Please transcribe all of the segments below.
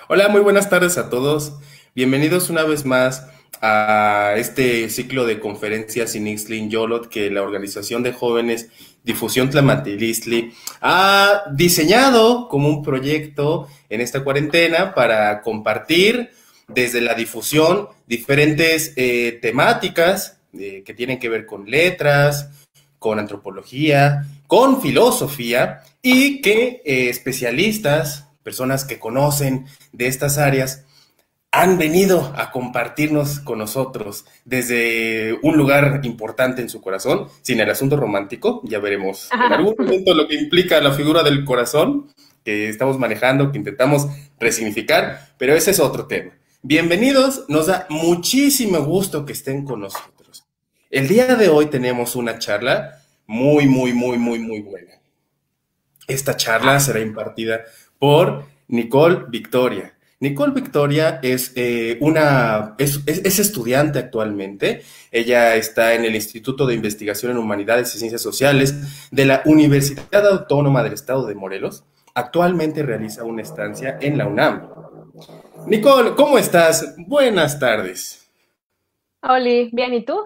Hola, muy buenas tardes a todos. Bienvenidos una vez más a este ciclo de conferencias in Ixtlin Yolot que la Organización de Jóvenes Difusión Tlamatilistli ha diseñado como un proyecto en esta cuarentena para compartir desde la difusión diferentes temáticas que tienen que ver con letras, con antropología, con filosofía y que especialistas, personas que conocen de estas áreas, han venido a compartirnos con nosotros desde un lugar importante en su corazón, sin el asunto romántico. Ya veremos en Ajá. algún momento lo que implica la figura del corazón que estamos manejando, que intentamos resignificar, pero ese es otro tema. Bienvenidos, nos da muchísimo gusto que estén con nosotros. El día de hoy tenemos una charla muy buena. Esta charla Ah, será impartida por Nicole Victoria. Nicole Victoria es estudiante actualmente. Ella está en el Instituto de Investigación en Humanidades y Ciencias Sociales de la Universidad Autónoma del Estado de Morelos. Actualmente realiza una estancia en la UNAM. Nicole, ¿cómo estás? Buenas tardes. Oli, bien, ¿y tú?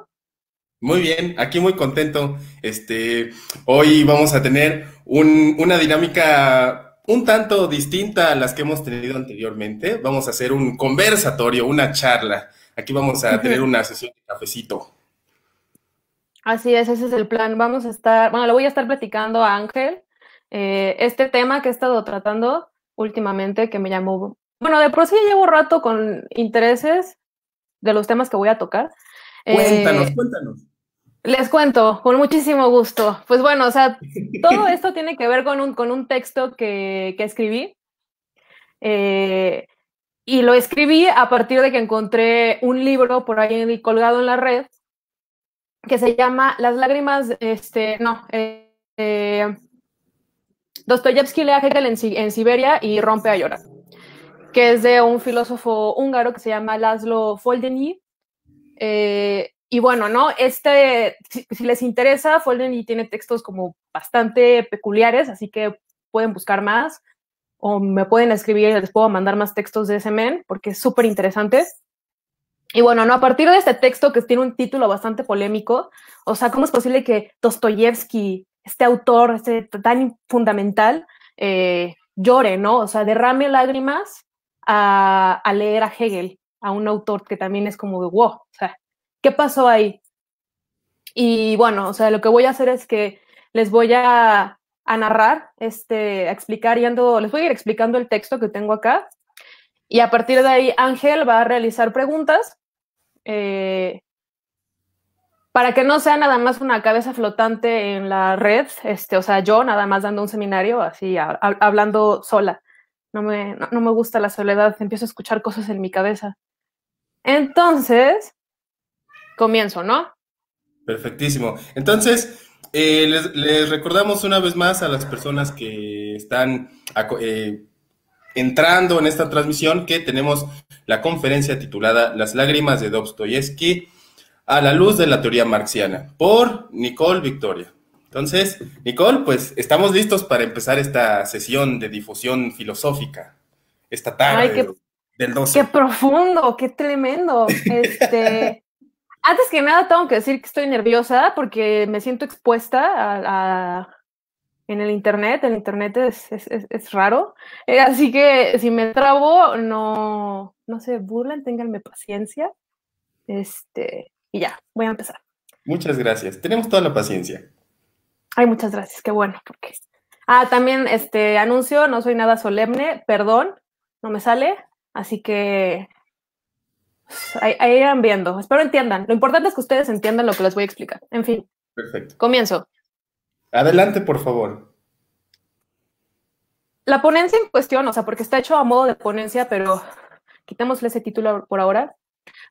Muy bien, aquí muy contento. Hoy vamos a tener una dinámica un tanto distinta a las que hemos tenido anteriormente. Vamos a hacer un conversatorio, una charla. Aquí vamos a tener Ujú. una sesión de cafecito. Así es, ese es el plan. Vamos a estar, bueno, le voy a estar platicando a Ángel este tema que he estado tratando últimamente, que me llamó, bueno, de por sí llevo rato con intereses de los temas que voy a tocar. Cuéntanos, Eh, cuéntanos. Les cuento, con muchísimo gusto. Pues bueno, o sea, todo esto tiene que ver con un texto que escribí. eh, y lo escribí a partir de que encontré un libro por ahí colgado en la red que se llama Las lágrimas, Dostoyevsky lee a Hegel en Siberia y rompe a llorar, que es de un filósofo húngaro que se llama Laszlo Foldenyi. Y bueno, ¿no? Si les interesa, Foldenyi tiene textos como bastante peculiares, así que pueden buscar más o me pueden escribir y les puedo mandar más textos de ese men, porque es súper interesante. Y bueno, no, a partir de este texto que tiene un título bastante polémico, o sea, ¿cómo es posible que Dostoyevsky, este autor, este tan fundamental, llore, ¿no? O sea, derrame lágrimas a leer a Hegel, a un autor que también es como de wow, o sea, ¿qué pasó ahí? Y bueno, o sea, lo que voy a hacer es que les voy a narrar, a explicar, les voy a ir explicando el texto que tengo acá, y a partir de ahí Ángel va a realizar preguntas eh, para que no sea nada más una cabeza flotante en la red, o sea, yo nada más dando un seminario, así, hablando sola. No me gusta la soledad, empiezo a escuchar cosas en mi cabeza. Entonces, comienzo, ¿no? Perfectísimo. Entonces, les recordamos una vez más a las personas que están entrando en esta transmisión que tenemos la conferencia titulada Las lágrimas de Dostoyevsky a la luz de la teoría marxiana por Nicole Victoria. Entonces, Nicole, pues estamos listos para empezar esta sesión de difusión filosófica esta Ay, tarde del qué 12. profundo, qué tremendo. Antes que nada tengo que decir que estoy nerviosa porque me siento expuesta en el internet. El internet es raro. Así que si me trabo, no se burlen, ténganme paciencia. Y ya, voy a empezar. Muchas gracias. Tenemos toda la paciencia. Ay, muchas gracias, qué bueno, porque. También anuncio, no soy nada solemne, perdón, no me sale, así que pues, ahí irán viendo. Espero entiendan. Lo importante es que ustedes entiendan lo que les voy a explicar. En fin, Perfecto. comienzo. Adelante, por favor. La ponencia en cuestión, o sea, porque está hecho a modo de ponencia, pero quitémosle ese título por ahora,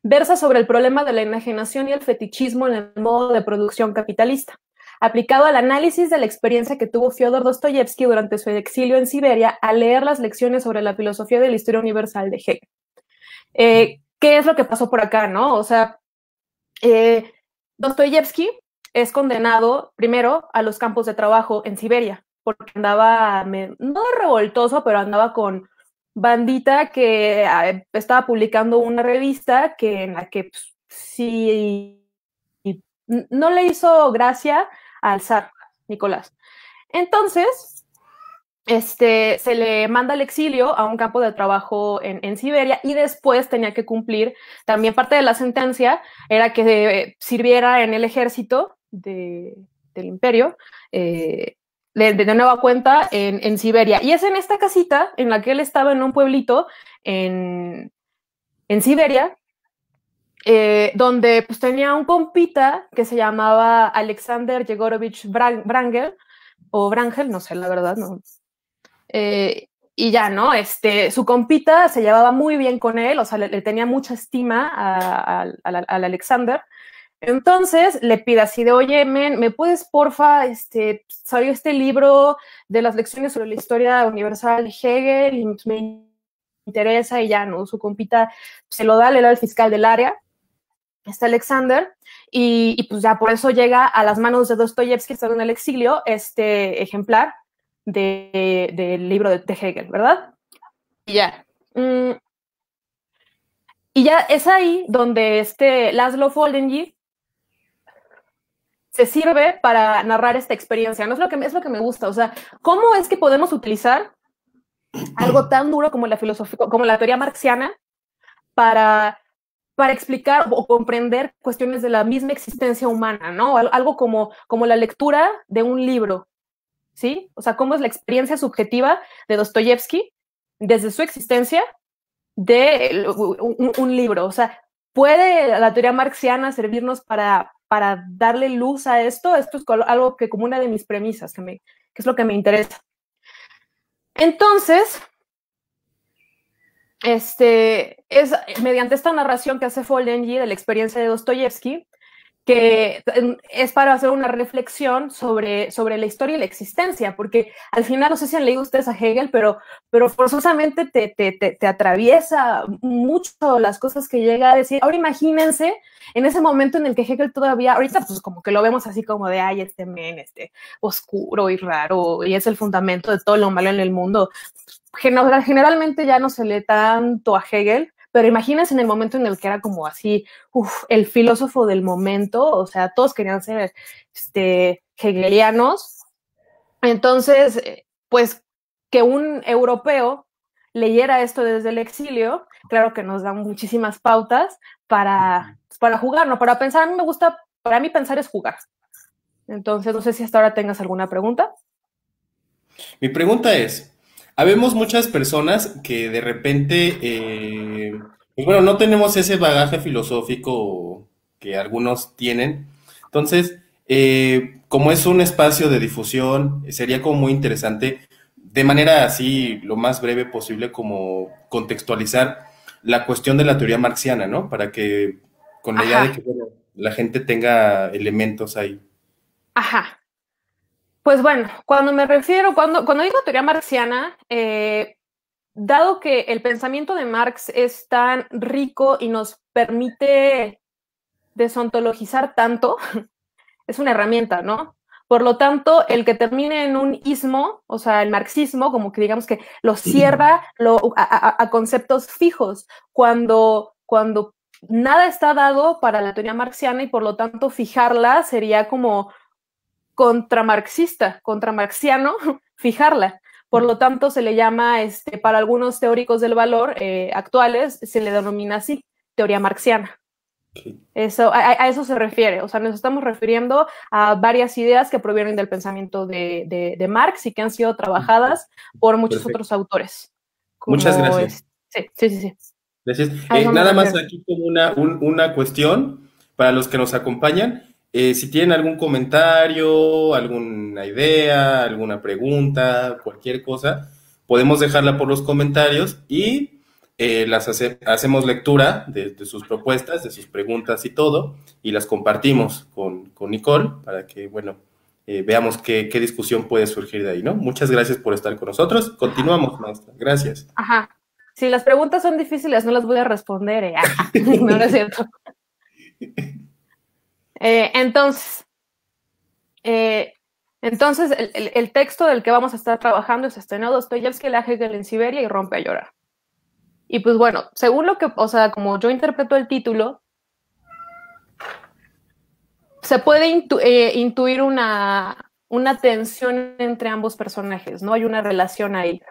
versa sobre el problema de la enajenación y el fetichismo en el modo de producción capitalista, aplicado al análisis de la experiencia que tuvo Fyodor Dostoyevsky durante su exilio en Siberia al leer las lecciones sobre la filosofía de la historia universal de Hegel. ¿Qué es lo que pasó por acá, no? O sea, eh, Dostoyevsky es condenado primero a los campos de trabajo en Siberia, porque andaba, no revoltoso, pero andaba con bandita que estaba publicando una revista en la que pues, sí no le hizo gracia al zar Nicolás. Entonces, se le manda al exilio a un campo de trabajo en Siberia y después tenía que cumplir, también parte de la sentencia era que sirviera en el ejército del imperio, de nueva cuenta en Siberia. Y es en esta casita en la que él estaba en un pueblito en Siberia, donde pues tenía un compita que se llamaba Alexander Yegorovich Wrangel, o Wrangel, no sé la verdad, no. Y ya, ¿no? Su compita se llevaba muy bien con él, o sea, le tenía mucha estima al Alexander. Entonces le pide así de, oye, men, ¿me puedes, porfa, salió este libro de las lecciones sobre la historia universal de Hegel y me interesa? Y ya, ¿no? Su compita se lo da, le da al fiscal del área, Alexander, y pues ya por eso llega a las manos de Dostoyevsky, estando en el exilio, este ejemplar del libro de Hegel, ¿verdad? Y ya. Y ya es ahí donde Laszlo Foldenyi se sirve para narrar esta experiencia. No es lo que me gusta. O sea, ¿cómo es que podemos utilizar algo tan duro como la filosofía, como la teoría marxiana, para explicar o comprender cuestiones de la misma existencia humana, ¿no? Algo como la lectura de un libro, ¿sí? O sea, cómo es la experiencia subjetiva de Dostoyevsky desde su existencia de un libro. O sea, ¿puede la teoría marxiana servirnos para darle luz a esto? Esto es algo que como una de mis premisas, que es lo que me interesa. Entonces, es mediante esta narración que hace Foldenyi de la experiencia de Dostoyevsky, que es para hacer una reflexión sobre la historia y la existencia, porque al final, no sé si han leído ustedes a Hegel, pero forzosamente te atraviesa mucho las cosas que llega a decir. Ahora imagínense en ese momento en el que Hegel todavía, ahorita pues como que lo vemos así como de, ay, men, oscuro y raro, y es el fundamento de todo lo malo en el mundo. Generalmente ya no se lee tanto a Hegel, pero imagínense en el momento en el que era como así, el filósofo del momento, o sea, todos querían ser hegelianos. Entonces, pues que un europeo leyera esto desde el exilio, claro que nos da muchísimas pautas para jugar, ¿no? Para pensar. A mí me gusta, para mí pensar es jugar. Entonces, no sé si hasta ahora tengas alguna pregunta. Mi pregunta es, habemos muchas personas que de repente, pues bueno, no tenemos ese bagaje filosófico que algunos tienen. Entonces, como es un espacio de difusión, sería como muy interesante, de manera así lo más breve posible, como contextualizar la cuestión de la teoría marxiana, ¿no? Para que, con la idea de que bueno, la gente tenga elementos ahí. Ajá. Pues bueno, cuando me refiero, cuando digo teoría marxiana, dado que el pensamiento de Marx es tan rico y nos permite desontologizar tanto, es una herramienta, ¿no? Por lo tanto, el que termine en un ismo, o sea, el marxismo, como que digamos que lo cierra a conceptos fijos, cuando nada está dado para la teoría marxiana y por lo tanto fijarla sería como contramarxiano, fijarla. Por lo tanto, se le llama, para algunos teóricos del valor actuales, se le denomina así, teoría marxiana. Eso, a eso se refiere, o sea, nos estamos refiriendo a varias ideas que provienen del pensamiento de Marx y que han sido trabajadas por muchos Perfecto. otros autores. Muchas gracias. Sí. Gracias. Nada más aquí como una cuestión para los que nos acompañan. Si tienen algún comentario, alguna idea, alguna pregunta, cualquier cosa, podemos dejarla por los comentarios y hacemos lectura de sus propuestas, de sus preguntas y todo, y las compartimos con Nicole para que, bueno, veamos qué discusión puede surgir de ahí, ¿no? Muchas gracias por estar con nosotros. Continuamos, maestra. Gracias. Ajá. Si las preguntas son difíciles, no las voy a responder. No, no es cierto. Entonces, el texto del que vamos a estar trabajando es ¿no? Dostoyevsky, la Hegel en Siberia y rompe a llorar. Y pues bueno, según lo que, o sea, como yo interpreto el título, se puede intuir una tensión entre ambos personajes, ¿no? Hay una relación ahí.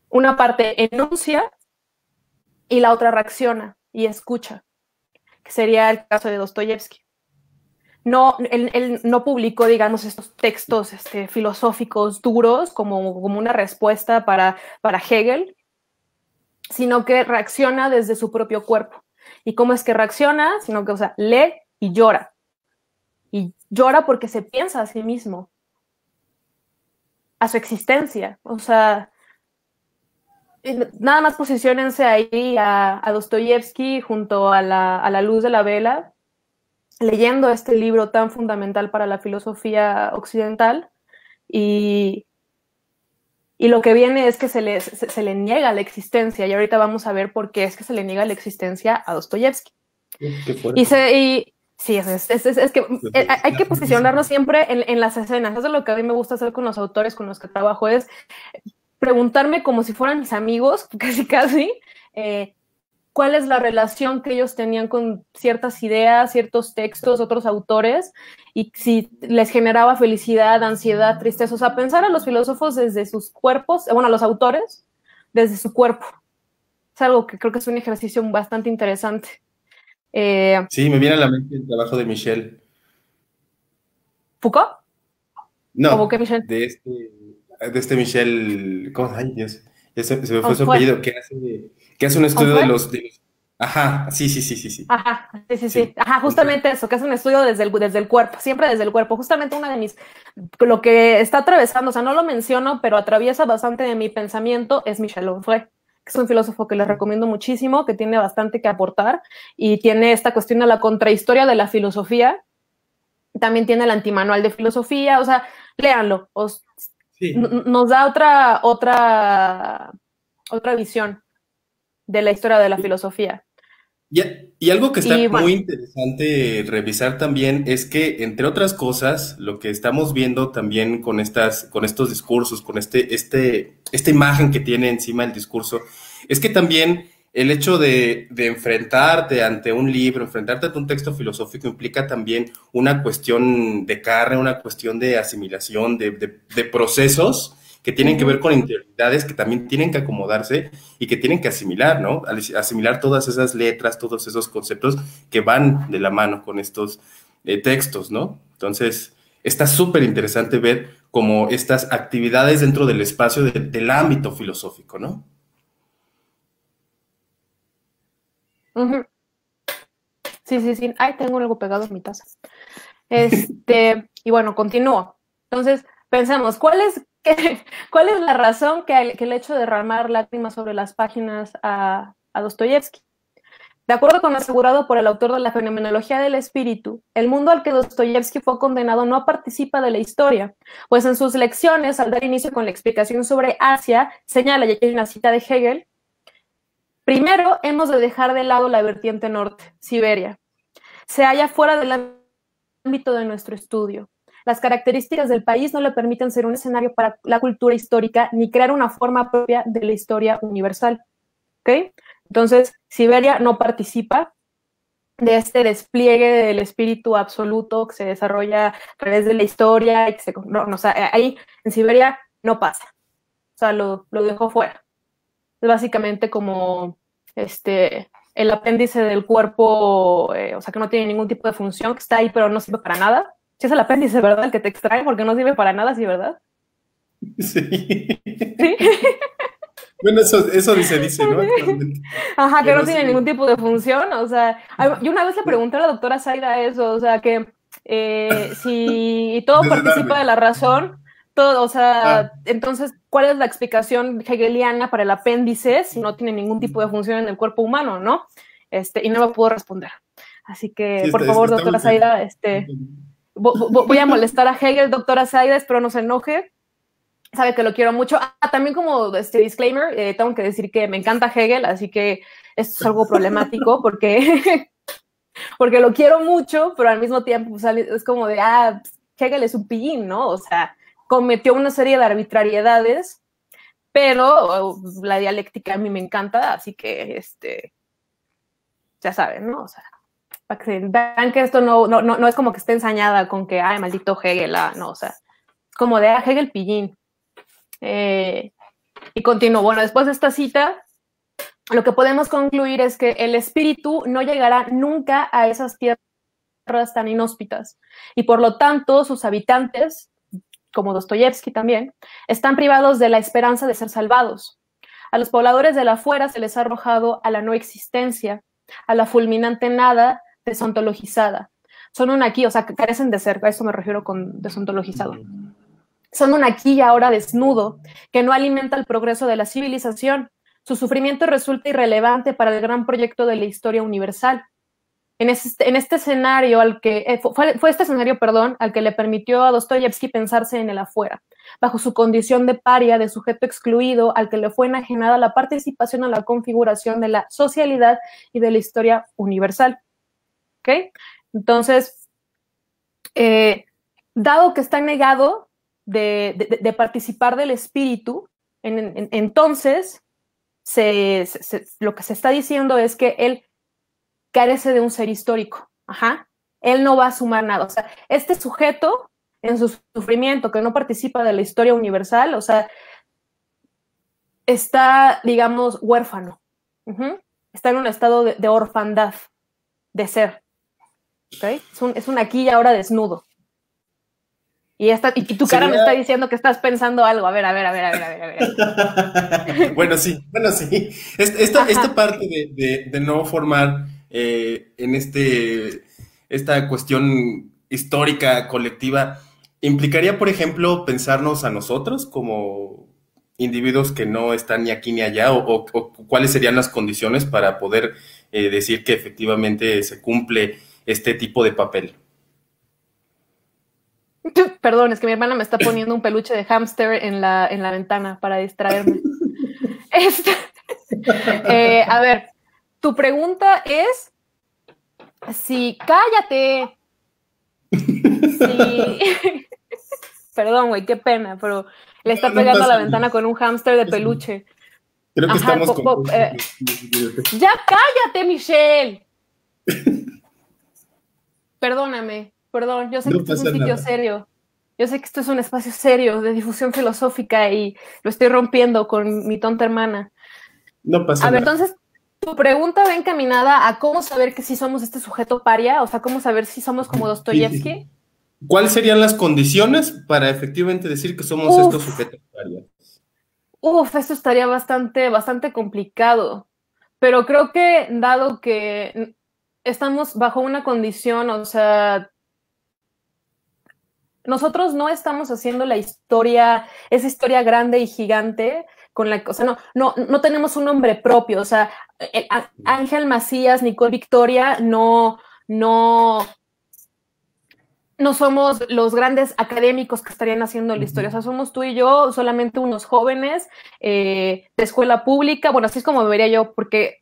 Una parte enuncia y la otra reacciona y escucha, que sería el caso de Dostoyevsky. No, él no publicó, digamos, estos textos filosóficos duros como una respuesta para Hegel, sino que reacciona desde su propio cuerpo. ¿Y cómo es que reacciona? Sino que, o sea, lee y llora. Y llora porque se piensa a sí mismo, a su existencia. O sea, nada más posiciónense ahí a Dostoyevsky junto a la luz de la vela, leyendo este libro tan fundamental para la filosofía occidental, y lo que viene es que se le niega la existencia, y ahorita vamos a ver por qué es que se le niega la existencia a Dostoyevsky. Qué fuerte. Sí, es que hay que posicionarnos siempre en las escenas. Eso es lo que a mí me gusta hacer con los autores con los que trabajo, es preguntarme como si fueran mis amigos, casi casi, cuál es la relación que ellos tenían con ciertas ideas, ciertos textos, otros autores, y si les generaba felicidad, ansiedad, tristeza. O sea, pensar a los filósofos desde sus cuerpos, bueno, a los autores desde su cuerpo. Es algo que creo que es un ejercicio bastante interesante. Sí, me viene a la mente el trabajo de Michel. ¿Foucault? ¿Cómo No, que Michel? de este Michel, ¿cómo? Ay, Dios, se me fue su Onfray. apellido, que hace un estudio ¿Onfray? de los... Ajá, sí, sí, sí, sí, sí. Ajá, sí, sí, sí. Sí, Ajá, Onfray. justamente eso, que es un estudio desde el cuerpo, siempre desde el cuerpo. Justamente una de mis, lo que está atravesando, o sea, no lo menciono, pero atraviesa bastante de mi pensamiento, es Michel Onfray, que es un filósofo que les recomiendo muchísimo, que tiene bastante que aportar, y tiene esta cuestión de la contrahistoria de la filosofía, también tiene el antimanual de filosofía, o sea, léanlo, Sí. nos da otra visión de la historia de la filosofía. Y, y algo que Y está muy bueno, interesante revisar también es que, entre otras cosas, lo que estamos viendo también con con estos discursos, con esta imagen que tiene encima el discurso, es que también el hecho de enfrentarte ante un libro, enfrentarte ante un texto filosófico implica también una cuestión de carne, una cuestión de asimilación, de procesos que tienen que ver con interioridades que también tienen que acomodarse y que tienen que asimilar, ¿no? Asimilar todas esas letras, todos esos conceptos que van de la mano con estos textos, ¿no? Entonces, está súper interesante ver como estas actividades dentro del espacio del ámbito filosófico, ¿no? sí, sí, sí. Ay, tengo algo pegado en mi taza. Y bueno, continúo. Entonces, pensemos, ¿cuál es la razón que el hecho de derramar lágrimas sobre las páginas a Dostoyevsky? De acuerdo con lo asegurado por el autor de la Fenomenología del Espíritu, el mundo al que Dostoyevsky fue condenado no participa de la historia, pues en sus lecciones, al dar inicio con la explicación sobre Asia, señala, y aquí hay una cita de Hegel: primero, hemos de dejar de lado la vertiente norte, Siberia. Se halla fuera del ámbito de nuestro estudio. Las características del país no le permiten ser un escenario para la cultura histórica ni crear una forma propia de la historia universal. ¿Okay? Entonces, Siberia no participa de este despliegue del espíritu absoluto que se desarrolla a través de la historia y que o sea, ahí en Siberia no pasa. O sea, lo dejó fuera. Es básicamente como el apéndice del cuerpo, o sea, que no tiene ningún tipo de función, que está ahí pero no sirve para nada. Si es el apéndice, ¿verdad? El que te extrae porque no sirve para nada, ¿sí, verdad? Sí. Sí. Bueno, eso dice, ¿no? Actualmente. Ajá, que Que no no tiene sirve. ningún tipo de función. O sea, yo una vez le pregunté a la doctora Zaida eso, o sea, que si todo Desde participa de Darwin. la razón, todo, o Ah, sea, entonces, ¿cuál es la explicación hegeliana para el apéndice si no tiene ningún tipo de función en el cuerpo humano, ¿no? Y no me puedo responder. Así que, sí, por favor, está muy doctora cañón. Zaida, voy a molestar a Hegel, doctora Zaida, espero no se enoje. Sabe que lo quiero mucho. También como disclaimer, tengo que decir que me encanta Hegel, así que esto es algo problemático porque, porque lo quiero mucho, pero al mismo tiempo pues, es como de, Hegel es un pillín, ¿no? O sea, cometió una serie de arbitrariedades, pero la dialéctica a mí me encanta, así que, ya saben, ¿no? O sea, para que vean que esto no es como que esté ensañada con que, ay, maldito Hegel, no, o sea, es como de, Hegel pillín. Y continúo. Bueno, después de esta cita, lo que podemos concluir es que el espíritu no llegará nunca a esas tierras tan inhóspitas y por lo tanto sus habitantes, como Dostoyevsky también, están privados de la esperanza de ser salvados. A los pobladores de la afuera se les ha arrojado a la no existencia, a la fulminante nada desontologizada. Son un aquí, o sea, que carecen de ser, a eso me refiero con desontologizado. Son un aquí y ahora desnudo, que no alimenta el progreso de la civilización. Su sufrimiento resulta irrelevante para el gran proyecto de la historia universal. En este escenario fue este escenario, al que le permitió a Dostoyevsky pensarse en el afuera, bajo su condición de paria, de sujeto excluido, al que le fue enajenada la participación en la configuración de la socialidad y de la historia universal. ¿Ok? Entonces, dado que está negado de participar del espíritu, entonces lo que se está diciendo es que él carece de un ser histórico. Ajá. Él no va a sumar nada. O sea, este sujeto, en su sufrimiento, que no participa de la historia universal, o sea, está, digamos, huérfano. Está en un estado de orfandad, de ser. ¿Okay? Es un aquí y ahora desnudo. Y tu cara me está diciendo que estás pensando algo. A ver. Bueno, sí. Esta parte de no formar en esta cuestión histórica colectiva, ¿implicaría, por ejemplo, pensarnos a nosotros como individuos que no están ni aquí ni allá? ¿O cuáles serían las condiciones para poder decir que efectivamente se cumple este tipo de papel? Perdón, es que mi hermana me está poniendo un peluche de hámster en la ventana para distraerme. A ver, tu pregunta es si... ¡Cállate! Perdón, güey, qué pena, pero le está pegando a la ventana con un hámster de peluche. Creo que estamos ¡Ya cállate, Michelle! Perdóname. Perdón, yo sé que esto es un sitio serio. Yo sé que esto es un espacio serio de difusión filosófica y lo estoy rompiendo con mi tonta hermana. No pasa nada. A ver, entonces, tu pregunta va encaminada a cómo saber que sí somos este sujeto paria, o sea, cómo saber si somos como Dostoyevsky. Sí. ¿Cuáles serían las condiciones para efectivamente decir que somos estos sujetos parias? Esto estaría bastante complicado. Pero creo que, dado que estamos bajo una condición, o sea, nosotros no estamos haciendo esa historia grande y gigante con la que, o sea, no tenemos un nombre propio, o sea, Ángel Macías, Nicole Victoria, no somos los grandes académicos que estarían haciendo la historia, o sea, somos tú y yo, solamente unos jóvenes de escuela pública, bueno, así es como me vería yo, porque,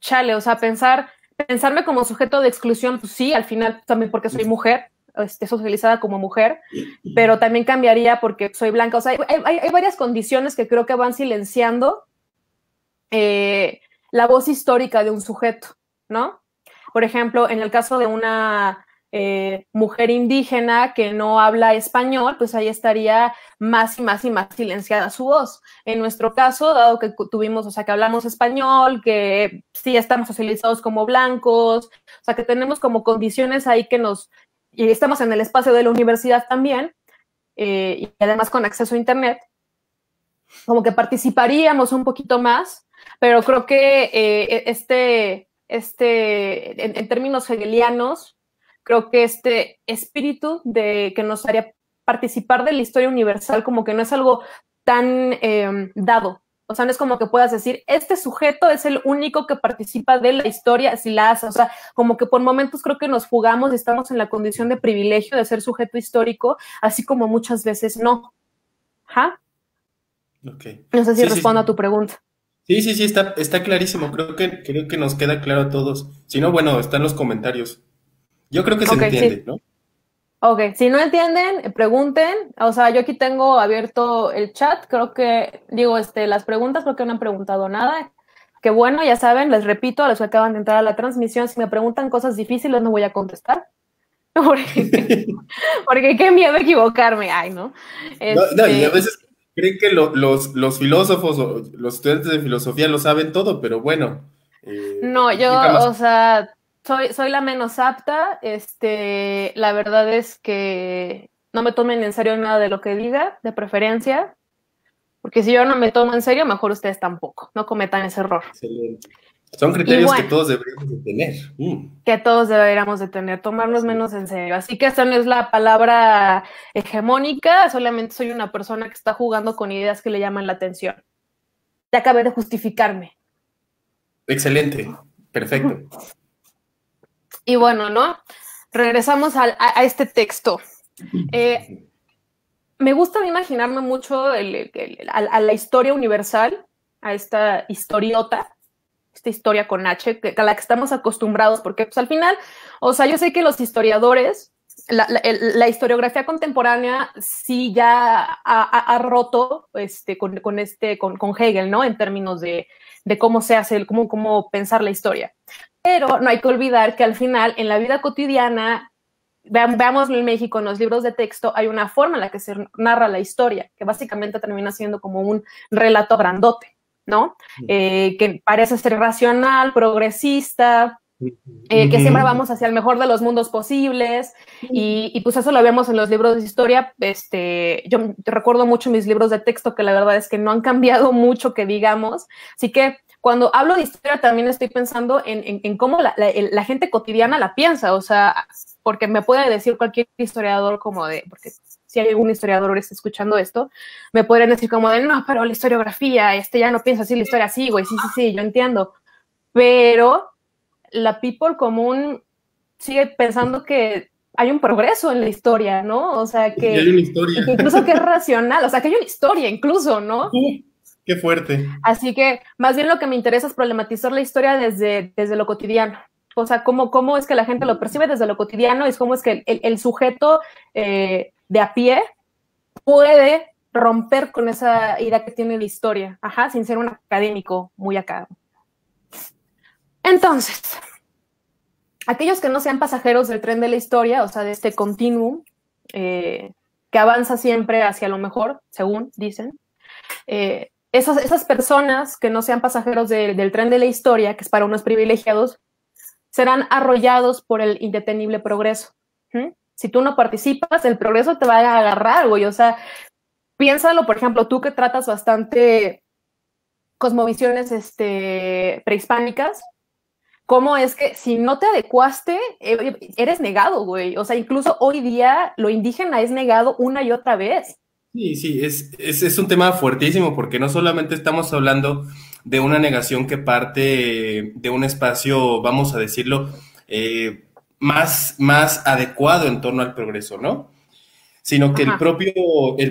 chale, o sea, pensarme como sujeto de exclusión, pues sí, al final también porque soy mujer, socializada como mujer, pero también cambiaría porque soy blanca. O sea, hay varias condiciones que creo que van silenciando la voz histórica de un sujeto, ¿no? Por ejemplo, en el caso de una mujer indígena que no habla español, pues ahí estaría más y más silenciada su voz. En nuestro caso, dado que tuvimos, o sea, que hablamos español, que sí estamos socializados como blancos, o sea, que tenemos como condiciones ahí y estamos en el espacio de la universidad también, y además con acceso a internet, como que participaríamos un poquito más, pero creo que en términos hegelianos, creo que este espíritu que nos haría participar de la historia universal como que no es algo tan dado. O sea, no es como que puedas decir, este sujeto es el único que participa de la historia si la hace. O sea, como que por momentos creo que nos jugamos y estamos en la condición de privilegio de ser sujeto histórico, así como muchas veces no. ¿Ja? Okay. No sé si respondo a tu pregunta. Sí, está clarísimo. Creo que nos queda claro a todos. Si no, bueno, está en los comentarios. Yo creo que se entiende, ¿no? Ok, si no entienden, pregunten. O sea, yo aquí tengo abierto el chat. Creo que, digo, las preguntas, creo que no han preguntado nada. Que bueno, ya saben, les repito a los que acaban de entrar a la transmisión, si me preguntan cosas difíciles no voy a contestar. Porque qué miedo equivocarme. Ay, ¿no? No, y a veces creen que los filósofos o los estudiantes de filosofía lo saben todo, pero bueno, No, yo, explícanos. o sea, soy la menos apta. La verdad es que no me tomen en serio nada de lo que diga, de preferencia, porque si yo no me tomo en serio, mejor ustedes tampoco, no cometan ese error. Excelente. Son Y criterios que bueno, todos deberíamos de tener. que todos deberíamos de tener, tomarnos Así es. menos en serio. Así que esta no es la palabra hegemónica, solamente soy una persona que está jugando con ideas que le llaman la atención. Ya acabé de justificarme. Excelente, perfecto. Y bueno, ¿no? Regresamos a este texto. Me gusta imaginarme mucho a la historia universal, a esta historiota, esta historia con H, a la que estamos acostumbrados, porque pues al final, o sea, yo sé que los historiadores, la historiografía contemporánea sí ya ha roto con Hegel, ¿no? En términos de cómo se hace, cómo pensar la historia. Pero no hay que olvidar que al final, en la vida cotidiana, veamos en México, en los libros de texto, hay una forma en la que se narra la historia, que básicamente termina siendo como un relato grandote, ¿no? Que parece ser racional, progresista, que siempre vamos hacia el mejor de los mundos posibles, y pues eso lo vemos en los libros de historia. Yo recuerdo mucho mis libros de texto, que la verdad es que no han cambiado mucho, que digamos, así que cuando hablo de historia también estoy pensando en cómo la gente cotidiana la piensa, o sea, porque me puede decir cualquier historiador porque si hay algún historiador que está escuchando esto, me podrían decir como de, no, pero la historiografía, ya no piensa así, la historia así, güey, sí, yo entiendo, pero la people común sigue pensando que hay un progreso en la historia, ¿no? O sea, Y hay una historia. que incluso que es racional, o sea, que hay una historia incluso, ¿no? Qué fuerte. Así que más bien lo que me interesa es problematizar la historia desde lo cotidiano. O sea, cómo es que la gente lo percibe desde lo cotidiano, y cómo es que el sujeto de a pie puede romper con esa idea que tiene de historia, sin ser un académico muy acá. Entonces, aquellos que no sean pasajeros del tren de la historia, o sea, de este continuum que avanza siempre hacia lo mejor, según dicen, esas personas que no sean pasajeros del tren de la historia, que es para unos privilegiados, serán arrollados por el indetenible progreso. Si tú no participas, el progreso te va a agarrar, güey. O sea, piénsalo, por ejemplo, tú que tratas bastante cosmovisiones prehispánicas, cómo es que si no te adecuaste, eres negado, güey. O sea, incluso hoy día lo indígena es negado una y otra vez. Sí, es un tema fuertísimo porque no solamente estamos hablando de una negación que parte de un espacio, vamos a decirlo, más adecuado en torno al progreso, ¿no? Sino que el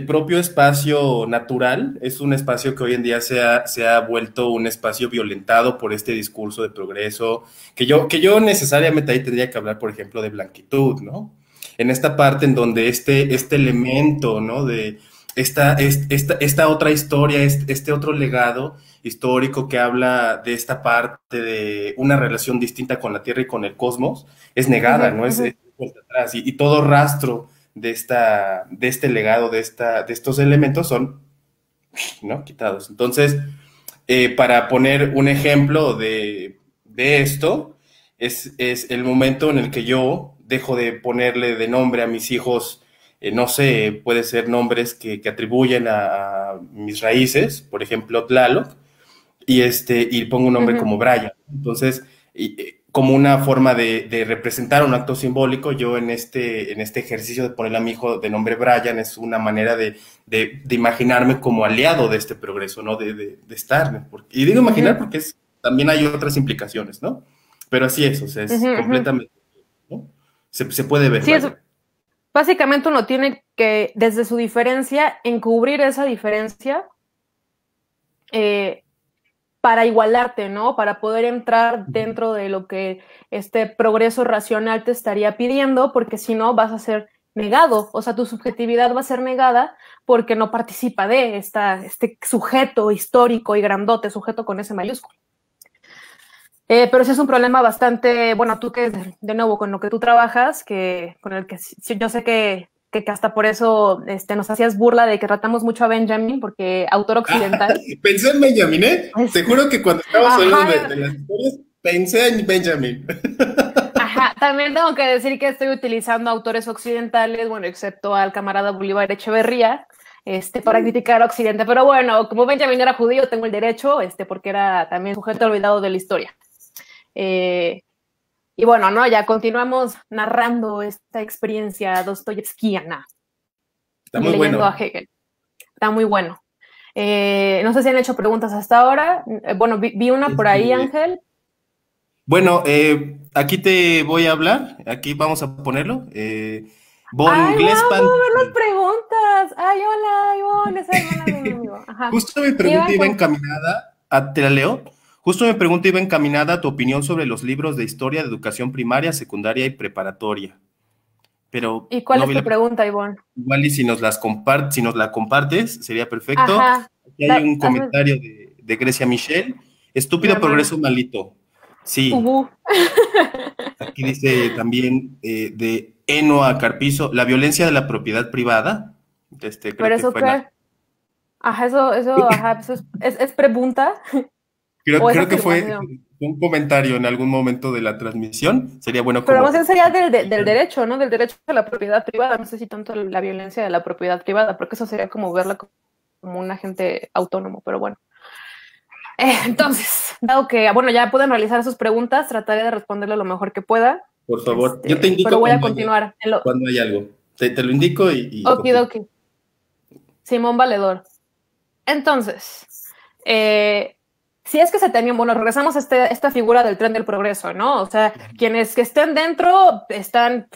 propio espacio natural es un espacio que hoy en día se ha vuelto un espacio violentado por este discurso de progreso, que yo necesariamente ahí tendría que hablar, por ejemplo, de blanquitud, ¿no? En esta parte en donde este elemento, ¿no? De esta otra historia, este otro legado histórico que habla de esta parte de una relación distinta con la Tierra y con el cosmos, es negada, ¿no? Es vuelta atrás, y todo rastro de este legado, de estos elementos son, ¿no?, quitados. Entonces, para poner un ejemplo de esto, es el momento en el que yo dejo de ponerle de nombre a mis hijos, no sé, puede ser nombres que atribuyen a mis raíces, por ejemplo, Tlaloc, y pongo un nombre como Brian. Entonces, como una forma de representar un acto simbólico, yo en este ejercicio de ponerle a mi hijo de nombre Brian, es una manera de imaginarme como aliado de este progreso, ¿no? De estar. Y digo imaginar porque también hay otras implicaciones, ¿no? Pero así es, o sea, es completamente, ¿no? Se puede ver, sí, vaya. básicamente uno tiene que, desde su diferencia, encubrir esa diferencia para igualarte, ¿no? Para poder entrar dentro de lo que este progreso racional te estaría pidiendo, porque si no vas a ser negado, o sea, tu subjetividad va a ser negada porque no participa de este sujeto histórico y grandote, sujeto con ese mayúsculo. Pero sí es un problema bastante, bueno, tú que, de nuevo, con lo que tú trabajas, con el que yo sé que hasta por eso nos hacías burla de que tratamos mucho a Benjamin, porque autor occidental. Pensé en Benjamin, ¿eh? Te juro que cuando estabas hablando Ajá, de las historias, pensé en Benjamin. ajá, también tengo que decir que estoy utilizando autores occidentales, bueno, excepto al camarada Bolívar Echeverría, para criticar a Occidente. Pero bueno, como Benjamin era judío, tengo el derecho, porque era también sujeto olvidado de la historia. Y bueno, ¿no? Ya continuamos narrando esta experiencia dostoyevskiana Está y muy leyendo a bueno. Hegel. Está muy bueno. No sé si han hecho preguntas hasta ahora. Bueno, vi una por ahí, Este, Ángel. bueno, aquí te voy a hablar, aquí vamos a ponerlo. Von ¡Ay, wow! Glespan Puedo ver las dice, preguntas. ¡Ay, hola, Ivonne! Esa hermana de un amigo. Ajá. justo mi pregunta Iván, iba encaminada, te la leo. Justo mi pregunta iba encaminada a tu opinión sobre los libros de historia de educación primaria, secundaria y preparatoria. Pero ¿y cuál no es vi tu la pregunta, Ivonne? igual y si nos la compartes, sería perfecto. Ajá. Aquí hay un Hazme comentario de Grecia Michelle. mi Estúpido progreso hermana. malito. Sí, Ubu. aquí dice también de Eno a Carpizo, la violencia de la propiedad privada. Creo ¿Pero que eso fue la. qué? Ajá, ajá, eso es pregunta o es Creo que fue afirmación. un comentario en algún momento de la transmisión. Sería bueno Pero más como bien sería del explicar. derecho, ¿no? Del derecho a la propiedad privada. No sé si tanto la violencia de la propiedad privada, porque eso sería como verla como un agente autónomo, pero bueno. Entonces, dado que, bueno, ya pueden realizar sus preguntas, trataré de responderle lo mejor que pueda, Por favor, yo te pero indico voy a continuar. cuando hay algo. Te lo indico y continúo. Okidoki, Simón Valedor. Entonces, si es que se tenía, bueno, regresamos a esta figura del tren del progreso, ¿no? O sea, quienes que estén dentro están,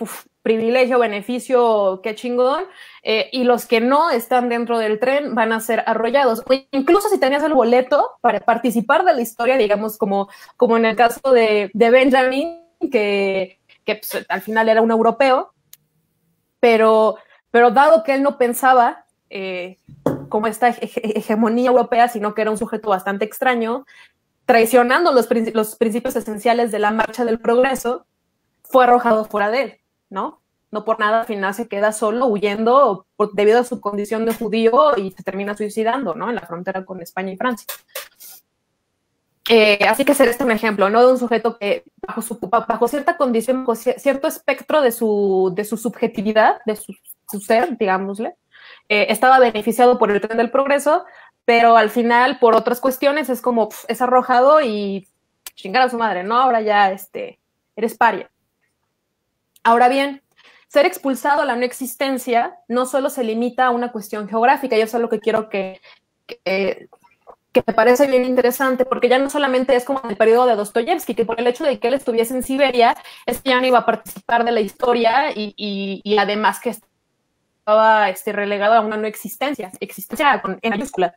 privilegio, beneficio, qué chingón, y los que no están dentro del tren van a ser arrollados. O incluso si tenías el boleto para participar de la historia, digamos, como en el caso de Benjamin, que pues, al final era un europeo, pero, pero dado que él no pensaba como esta hegemonía europea, sino que era un sujeto bastante extraño, traicionando los principios esenciales de la marcha del progreso, fue arrojado fuera de él, ¿no? No por nada al final se queda solo huyendo debido a su condición de judío y se termina suicidando, ¿no? En la frontera con España y Francia. Así que ser un ejemplo, ¿no? De un sujeto que bajo cierta condición, bajo cierto espectro de su subjetividad, de su ser, digámosle, estaba beneficiado por el tren del progreso, pero al final, por otras cuestiones, es como, es arrojado y chingar a su madre, ¿no? Ahora ya eres paria. Ahora bien, ser expulsado a la no existencia no solo se limita a una cuestión geográfica, y eso es lo que quiero que me parece bien interesante, porque ya no solamente es como en el periodo de Dostoyevsky, que por el hecho de que él estuviese en Siberia, es que ya no iba a participar de la historia y además que estaba relegado a una no existencia en mayúscula.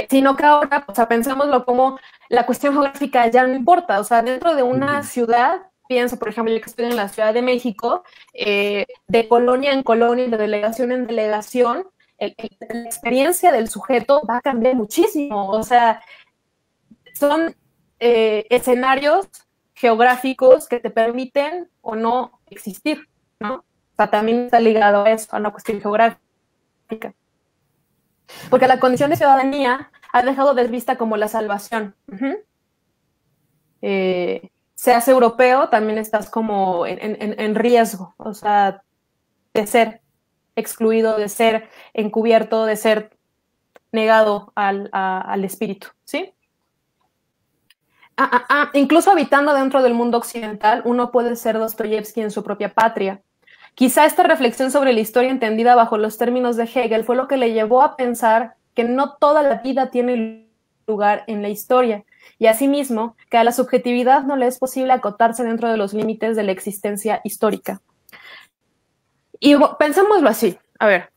Sino que ahora, o sea, pensémoslo como la cuestión geográfica ya no importa, o sea, dentro de una ciudad, pienso, por ejemplo, yo que estoy en la Ciudad de México, de colonia en colonia, de delegación en delegación, la experiencia del sujeto va a cambiar muchísimo, o sea, son escenarios geográficos que te permiten o no existir, ¿no? O sea, también está ligado a eso, a una cuestión geográfica. Porque la condición de ciudadanía ha dejado de vista como la salvación. Seas europeo, también estás como en riesgo, o sea, de ser excluido, de ser encubierto, de ser negado al espíritu, ¿sí? Incluso habitando dentro del mundo occidental, uno puede ser Dostoyevsky en su propia patria. Quizá esta reflexión sobre la historia entendida bajo los términos de Hegel fue lo que le llevó a pensar que no toda la vida tiene lugar en la historia, y asimismo que a la subjetividad no le es posible acotarse dentro de los límites de la existencia histórica. Y pensémoslo así, a ver,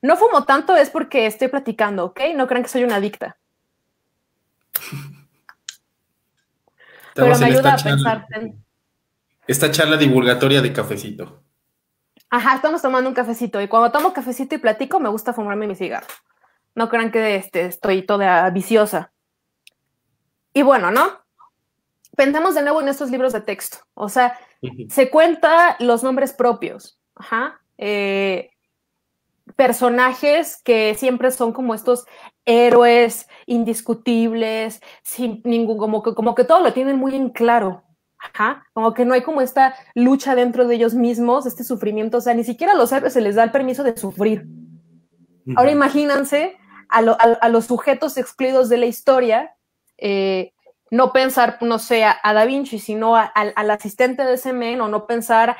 no fumo tanto es porque estoy platicando, ¿ok? No crean que soy una adicta. Pero Estamos me en ayuda esta a pensar. esta charla divulgatoria de cafecito. Ajá, estamos tomando un cafecito y cuando tomo cafecito y platico me gusta fumarme mi cigarro. No crean que estoy toda viciosa. Y bueno, ¿no? Pensamos de nuevo en estos libros de texto. O sea, se cuenta los nombres propios. Ajá. Personajes que siempre son como estos héroes indiscutibles, sin ningún, como que todo lo tienen muy en claro. Ajá, como que no hay como esta lucha dentro de ellos mismos, este sufrimiento, o sea, ni siquiera a los héroes se les da el permiso de sufrir. Ahora imagínense a los sujetos excluidos de la historia, no pensar, no sé, a Da Vinci, sino al asistente de ese men, o no pensar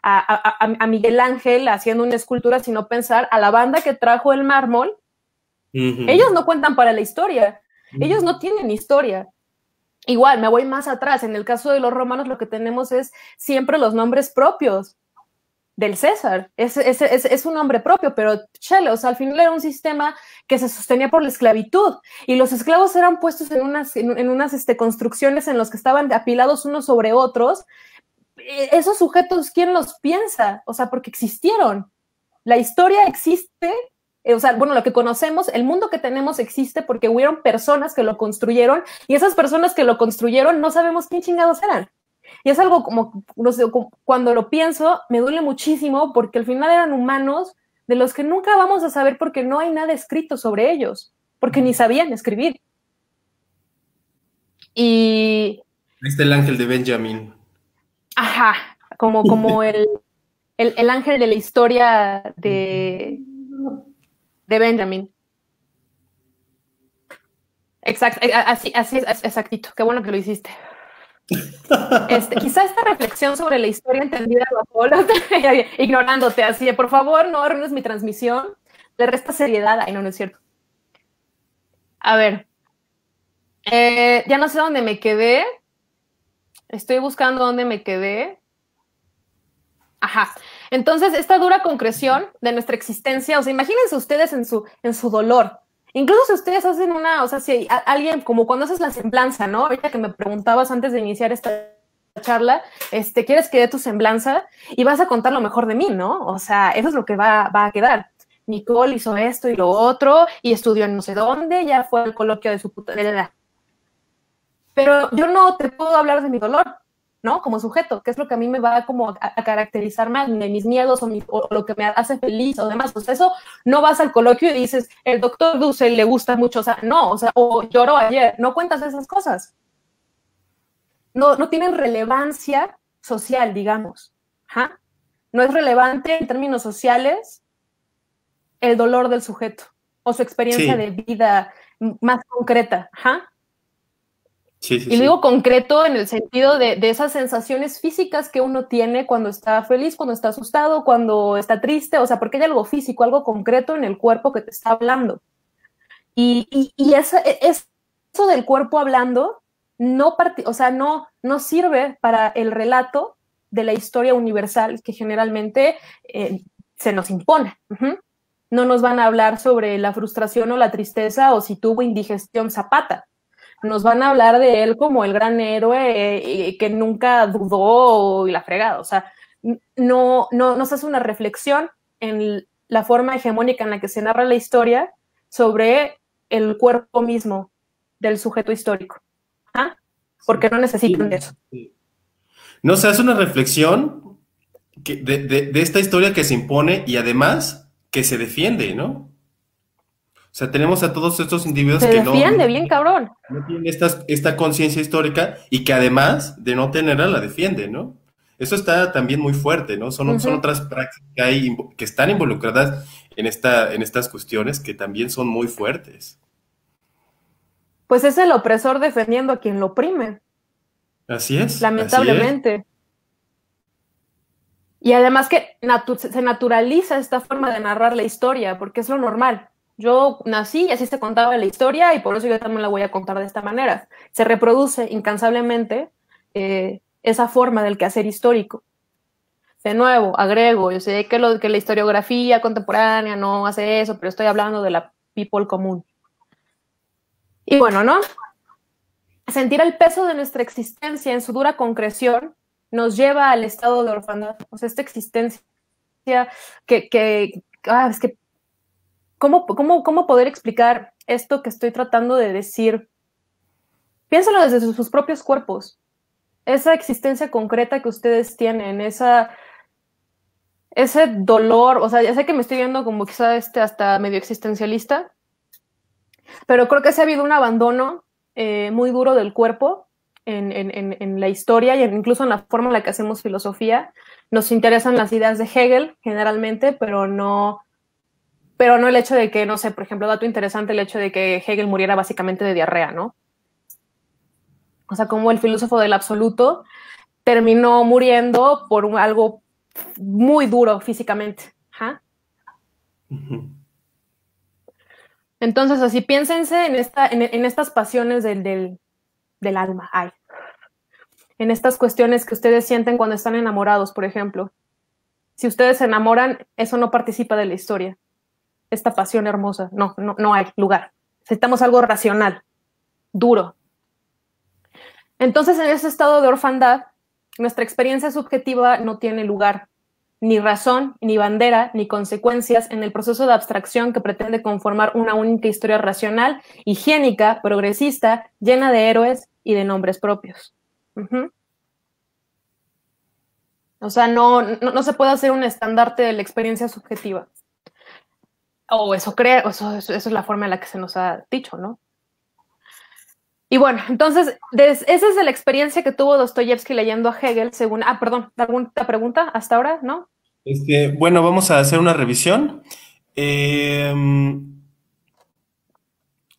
a Miguel Ángel haciendo una escultura, sino pensar a la banda que trajo el mármol. Ellos no cuentan para la historia, ellos no tienen historia. Igual, me voy más atrás, en el caso de los romanos lo que tenemos es siempre los nombres propios del César, es un nombre propio, pero chale, o sea, al final era un sistema que se sostenía por la esclavitud y los esclavos eran puestos en unas construcciones en los que estaban apilados unos sobre otros. Esos sujetos, ¿quién los piensa? O sea, porque existieron. La historia existe, o sea, bueno, lo que conocemos, el mundo que tenemos existe porque hubieron personas que lo construyeron y esas personas que lo construyeron no sabemos quién chingados eran. Y es algo como, no sé, cuando lo pienso, me duele muchísimo porque al final eran humanos de los que nunca vamos a saber porque no hay nada escrito sobre ellos, porque ni sabían escribir. Y... Ahí está el ángel de Benjamin. Ajá, como el ángel de la historia de Benjamin. Exacto, así es, exactito. Qué bueno que lo hiciste. Quizá esta reflexión sobre la historia entendida bajo ignorándote así de, por favor, no arruines mi transmisión, le resta seriedad. Ay, no es cierto. A ver, ya no sé dónde me quedé. Estoy buscando dónde me quedé. Ajá. Entonces, esta dura concreción de nuestra existencia, o sea, imagínense ustedes en su dolor. Incluso si ustedes hacen o sea, si alguien, como cuando haces la semblanza, ¿no? Ahorita que me preguntabas antes de iniciar esta charla, ¿quieres que dé tu semblanza? Y vas a contar lo mejor de mí, ¿no? O sea, eso es lo que va a quedar. Nicole hizo esto y lo otro, y estudió en no sé dónde, ya fue al coloquio de su puta edad. Pero yo no te puedo hablar de mi dolor, ¿no? Como sujeto, que es lo que a mí me va como a caracterizar más, de mis miedos o lo que me hace feliz o demás. Pues eso, no vas al coloquio y dices, el doctor Dussel le gusta mucho, o sea, no, o sea, o lloró ayer, no cuentas esas cosas. No tienen relevancia social, digamos. ¿Ja? No es relevante en términos sociales el dolor del sujeto o su experiencia de vida más concreta. ¿Ja? Y digo concreto en el sentido de esas sensaciones físicas que uno tiene cuando está feliz, cuando está asustado, cuando está triste, o sea, porque hay algo físico, algo concreto en el cuerpo que te está hablando. Y eso del cuerpo hablando no sirve para el relato de la historia universal que generalmente se nos impone. No nos van a hablar sobre la frustración o la tristeza o si tuvo indigestión Zapata. Nos van a hablar de él como el gran héroe que nunca dudó y la fregada. O sea, no se hace una reflexión en la forma hegemónica en la que se narra la historia sobre el cuerpo mismo del sujeto histórico. ¿Ah? Porque no necesitan de eso. No se hace una reflexión de esta historia que se impone y además que se defiende, ¿no? O sea, tenemos a todos estos individuos que no bien cabrón. No tienen esta conciencia histórica y que además de no tenerla la defienden, ¿no? Eso está también muy fuerte, ¿no? Son otras prácticas que están involucradas en estas cuestiones que también son muy fuertes. Pues es el opresor defendiendo a quien lo oprime. Así es. Lamentablemente. Así es. Y además que se naturaliza esta forma de narrar la historia, porque es lo normal. Yo nací y así se contaba la historia y por eso yo también la voy a contar de esta manera. Se reproduce incansablemente esa forma del quehacer histórico. De nuevo, agrego, yo sé que la historiografía contemporánea no hace eso, pero estoy hablando de la people común. Y bueno, ¿no? Sentir el peso de nuestra existencia en su dura concreción nos lleva al estado de orfandad. O sea, esta existencia es que, ¿cómo poder explicar esto que estoy tratando de decir? Piénsalo desde sus propios cuerpos. Esa existencia concreta que ustedes tienen, ese dolor, o sea, ya sé que me estoy viendo como quizá hasta medio existencialista, pero creo que sí ha habido un abandono muy duro del cuerpo en la historia y incluso en la forma en la que hacemos filosofía. Nos interesan las ideas de Hegel generalmente, pero no el hecho de que, no sé, por ejemplo, dato interesante, el hecho de que Hegel muriera básicamente de diarrea, ¿no? O sea, como el filósofo del absoluto terminó muriendo por algo muy duro físicamente. ¿Ja? Entonces, así piénsense en estas pasiones del alma. Ay. En estas cuestiones que ustedes sienten cuando están enamorados, por ejemplo. Si ustedes se enamoran, eso no participa de la historia. Esta pasión hermosa, no hay lugar. Necesitamos algo racional, duro. Entonces, en ese estado de orfandad, nuestra experiencia subjetiva no tiene lugar, ni razón, ni bandera, ni consecuencias en el proceso de abstracción que pretende conformar una única historia racional, higiénica, progresista, llena de héroes y de nombres propios. O sea, no se puede hacer un estandarte de la experiencia subjetiva. O eso es la forma en la que se nos ha dicho, ¿no? Y bueno, entonces, esa es de la experiencia que tuvo Dostoyevsky leyendo a Hegel, según... perdón, ¿alguna pregunta hasta ahora? ¿No? Bueno, vamos a hacer una revisión.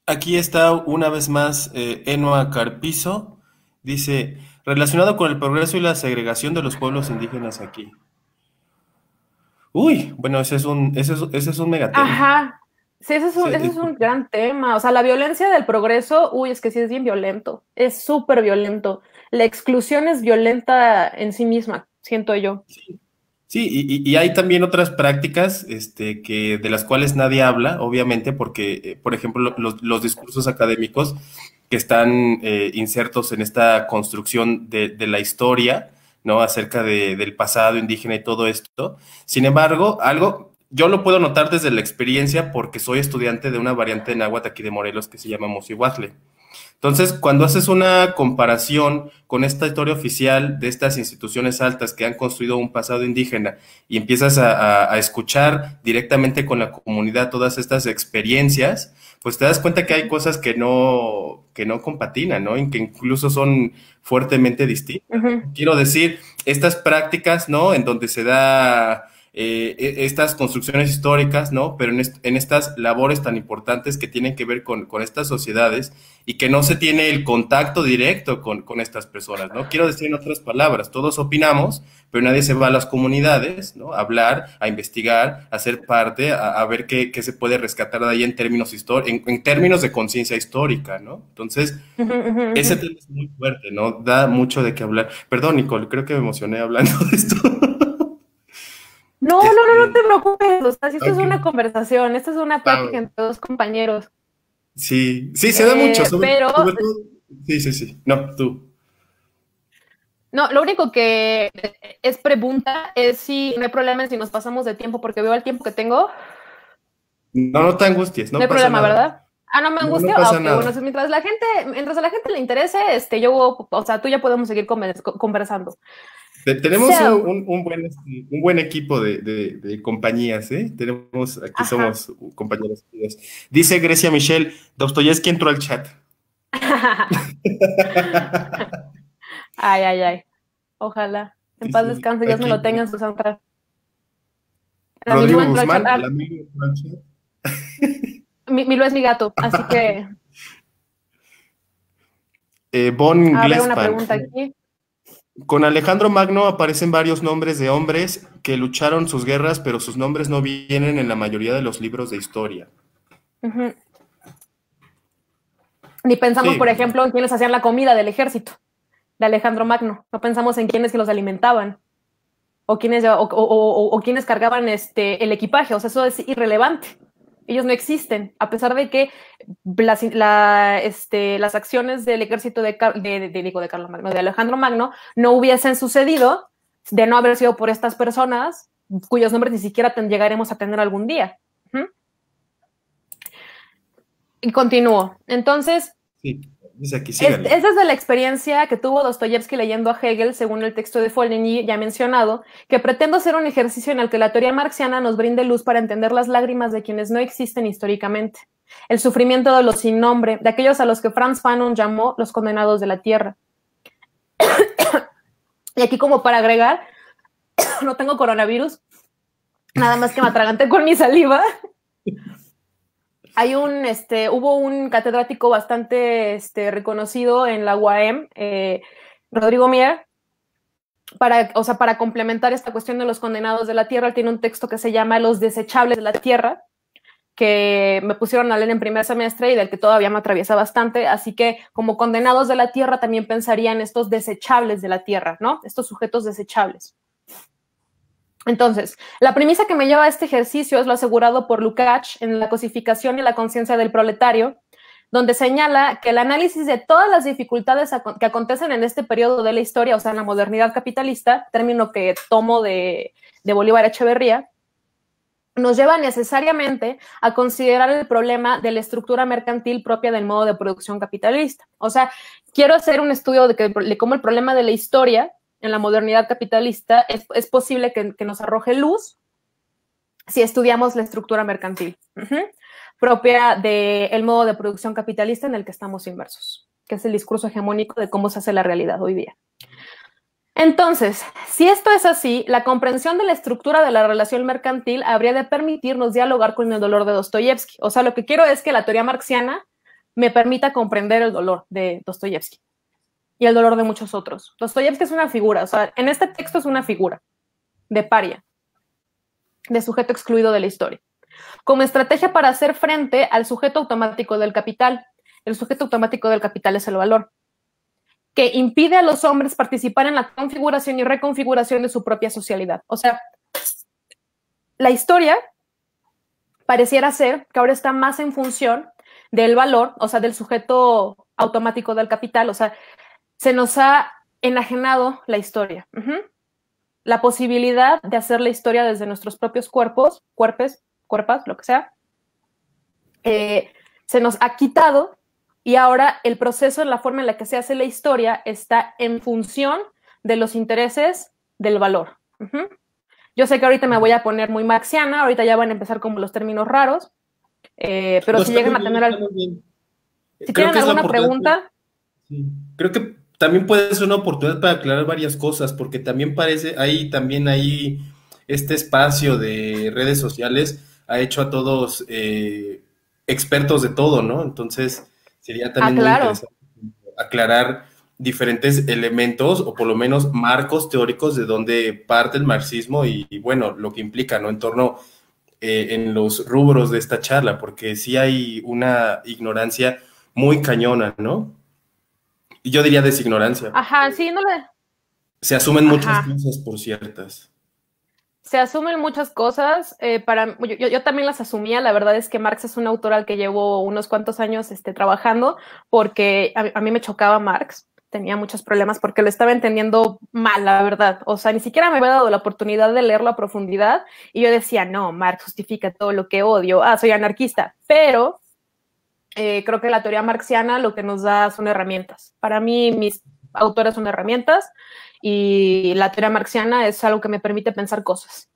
Aquí está una vez más Enoa Carpizo. Dice, relacionado con el progreso y la segregación de los pueblos indígenas aquí. Uy, bueno, ese es un megatema. Ajá. Sí, ese es un gran tema. O sea, la violencia del progreso, es que sí es bien violento. Es súper violento. La exclusión es violenta en sí misma, siento yo. Sí, y hay también otras prácticas de las cuales nadie habla, obviamente, porque, por ejemplo, los discursos académicos que están insertos en esta construcción de la historia, ¿no? Acerca del pasado indígena y todo esto. Sin embargo, yo lo puedo notar desde la experiencia porque soy estudiante de una variante de náhuatl aquí de Morelos que se llama Mocihuatle. Entonces, cuando haces una comparación con esta historia oficial de estas instituciones altas que han construido un pasado indígena y empiezas a escuchar directamente con la comunidad todas estas experiencias, pues te das cuenta que hay cosas que no compatinan, ¿no? Y que incluso son fuertemente distintas. Quiero decir, estas prácticas, ¿no? En donde se da estas construcciones históricas, ¿no? Pero en estas labores tan importantes que tienen que ver con estas sociedades y que no se tiene el contacto directo con estas personas, ¿no? Quiero decir en otras palabras, todos opinamos, pero nadie se va a las comunidades, ¿no? A hablar, a investigar, a ser parte, a ver qué se puede rescatar de ahí en términos en términos de conciencia histórica, ¿no? Entonces, ese tema es muy fuerte, ¿no? Da mucho de qué hablar. Perdón, Nicole, creo que me emocioné hablando de esto. No te preocupes, o sea, si esto es una conversación, esto es una plática entre dos compañeros. Sí, se da mucho, sobre todo. Sí, no, tú. No, lo único que es pregunta es si no hay problema en si nos pasamos de tiempo, porque veo el tiempo que tengo. No te angusties, no hay problema, nada. ¿verdad? No me angustio. No pasa nada. Bueno, mientras a la gente le interese, tú ya podemos seguir conversando. Tenemos un buen equipo de compañías, ¿eh? Aquí somos compañeros. Dice Grecia Michelle, Dostoyevsky entró al chat. Ay. Ojalá. En paz descanse, Dios me lo tenga en su santa. Rodrigo Guzmán, el amigo entró al chat. Milo es mi gato, así que... Von Glespan. una pregunta aquí. Con Alejandro Magno aparecen varios nombres de hombres que lucharon sus guerras, pero sus nombres no vienen en la mayoría de los libros de historia. Ni pensamos, por ejemplo, en quienes hacían la comida del ejército de Alejandro Magno. No pensamos en quienes que los alimentaban o quienes cargaban el equipaje. O sea, eso es irrelevante. Ellos no existen, a pesar de que las acciones del ejército de Carlos Magno, de Alejandro Magno, no hubiesen sucedido de no haber sido por estas personas cuyos nombres ni siquiera llegaremos a tener algún día. Y continúo. Entonces, Sí, dice aquí, es desde la experiencia que tuvo Dostoyevsky leyendo a Hegel, según el texto de Foligny ya mencionado, que pretendo hacer un ejercicio en el que la teoría marxiana nos brinde luz para entender las lágrimas de quienes no existen históricamente, el sufrimiento de los sin nombre, de aquellos a los que Franz Fanon llamó los condenados de la tierra. Y aquí, como para agregar, no tengo coronavirus, nada más que me atraganté con mi saliva. Hay hubo un catedrático bastante reconocido en la UAM, Rodrigo Mier, para complementar esta cuestión de los condenados de la tierra. Él tiene un texto que se llama Los desechables de la tierra, que me pusieron a leer en primer semestre y del que todavía me atraviesa bastante, así que como condenados de la tierra también pensaría en estos desechables de la tierra, ¿no? Estos sujetos desechables. Entonces, la premisa que me lleva a este ejercicio es lo asegurado por Lukács en La cosificación y la conciencia del proletario, donde señala que el análisis de todas las dificultades que acontecen en este periodo de la historia, o sea, en la modernidad capitalista, término que tomo de Bolívar Echeverría, nos lleva necesariamente a considerar el problema de la estructura mercantil propia del modo de producción capitalista. O sea, quiero hacer un estudio de cómo el problema de la historia en la modernidad capitalista es posible que nos arroje luz si estudiamos la estructura mercantil propia del modo de producción capitalista en el que estamos inmersos, que es el discurso hegemónico de cómo se hace la realidad hoy día. Entonces, si esto es así, la comprensión de la estructura de la relación mercantil habría de permitirnos dialogar con el dolor de Dostoyevsky. O sea, lo que quiero es que la teoría marxiana me permita comprender el dolor de Dostoyevsky y el dolor de muchos otros. Dostoyevsky es una figura, o sea, en este texto es una figura de paria, de sujeto excluido de la historia, como estrategia para hacer frente al sujeto automático del capital. El sujeto automático del capital es el valor, que impide a los hombres participar en la configuración y reconfiguración de su propia socialidad. O sea, la historia pareciera ser que ahora está más en función del valor, o sea, del sujeto automático del capital. O sea, se nos ha enajenado la historia. La posibilidad de hacer la historia desde nuestros propios cuerpos, lo que sea, se nos ha quitado, y ahora el proceso en la forma en la que se hace la historia está en función de los intereses del valor. Yo sé que ahorita me voy a poner muy marxiana, ahorita ya van a empezar como los términos raros, pero no, si llegan a tener si tienen alguna pregunta. Sí. Creo que también puede ser una oportunidad para aclarar varias cosas, porque también parece, hay este espacio de redes sociales ha hecho a todos expertos de todo, ¿no? Entonces sería también muy interesante aclarar diferentes elementos o por lo menos marcos teóricos de dónde parte el marxismo y bueno, lo que implica, ¿no? En torno en los rubros de esta charla, porque sí hay una ignorancia muy cañona, ¿no? Y yo diría designorancia. Ajá, sí, no le... Se asumen muchas cosas por ciertas. Se asumen muchas cosas. Yo también las asumía. La verdad es que Marx es un autor al que llevo unos cuantos años trabajando, porque a mí me chocaba Marx. Tenía muchos problemas porque lo estaba entendiendo mal, la verdad. O sea, ni siquiera me había dado la oportunidad de leerlo a profundidad. Y yo decía, no, Marx justifica todo lo que odio. Soy anarquista. Pero creo que la teoría marxiana lo que nos da son herramientas. Para mí, mis autores son herramientas y la teoría marxiana es algo que me permite pensar cosas.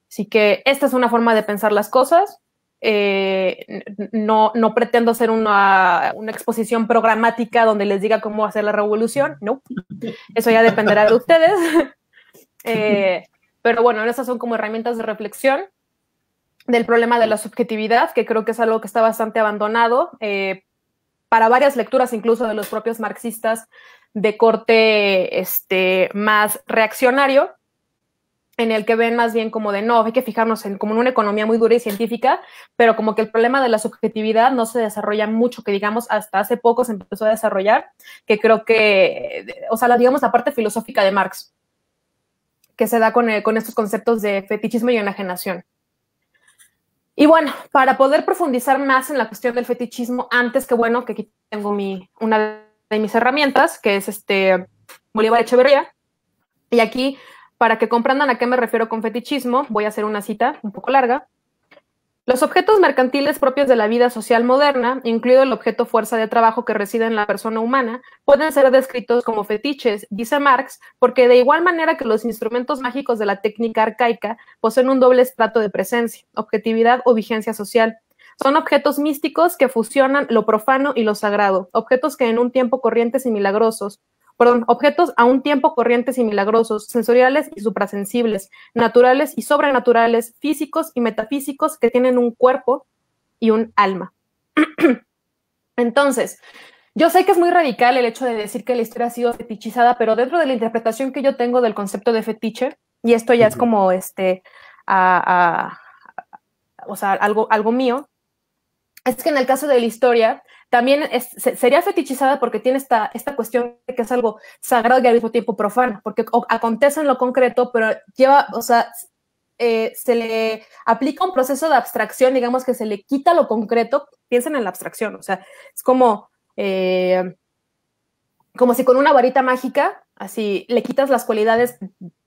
Así que esta es una forma de pensar las cosas. No pretendo hacer una exposición programática donde les diga cómo hacer la revolución. No, eso ya dependerá de ustedes. Pero bueno, esas son como herramientas de reflexión del problema de la subjetividad, que creo que es algo que está bastante abandonado para varias lecturas, incluso de los propios marxistas de corte más reaccionario, en el que ven más bien como de no, hay que fijarnos como en una economía muy dura y científica, pero como que el problema de la subjetividad no se desarrolla mucho, que digamos hasta hace poco se empezó a desarrollar, que creo que, o sea, digamos la parte filosófica de Marx, que se da con estos conceptos de fetichismo y enajenación. Y bueno, para poder profundizar más en la cuestión del fetichismo, antes que bueno, que aquí tengo una de mis herramientas, que es Bolívar Echeverría. Y aquí, para que comprendan a qué me refiero con fetichismo, voy a hacer una cita un poco larga. Los objetos mercantiles propios de la vida social moderna, incluido el objeto fuerza de trabajo que reside en la persona humana, pueden ser descritos como fetiches, dice Marx, porque de igual manera que los instrumentos mágicos de la técnica arcaica poseen un doble estrato de presencia, objetividad o vigencia social. Son objetos místicos que fusionan lo profano y lo sagrado, objetos que en un tiempo corrientes y milagrosos, objetos a un tiempo corrientes y milagrosos, sensoriales y suprasensibles, naturales y sobrenaturales, físicos y metafísicos que tienen un cuerpo y un alma. Entonces, yo sé que es muy radical el hecho de decir que la historia ha sido fetichizada, pero dentro de la interpretación que yo tengo del concepto de fetiche, y esto ya es como o sea, algo mío, es que en el caso de la historia también sería fetichizada porque tiene esta cuestión de que es algo sagrado y al mismo tiempo profano, porque acontece en lo concreto, pero lleva, o sea, se le aplica un proceso de abstracción, digamos que se le quita lo concreto, piensen en la abstracción, o sea, es como si con una varita mágica, así, le quitas las cualidades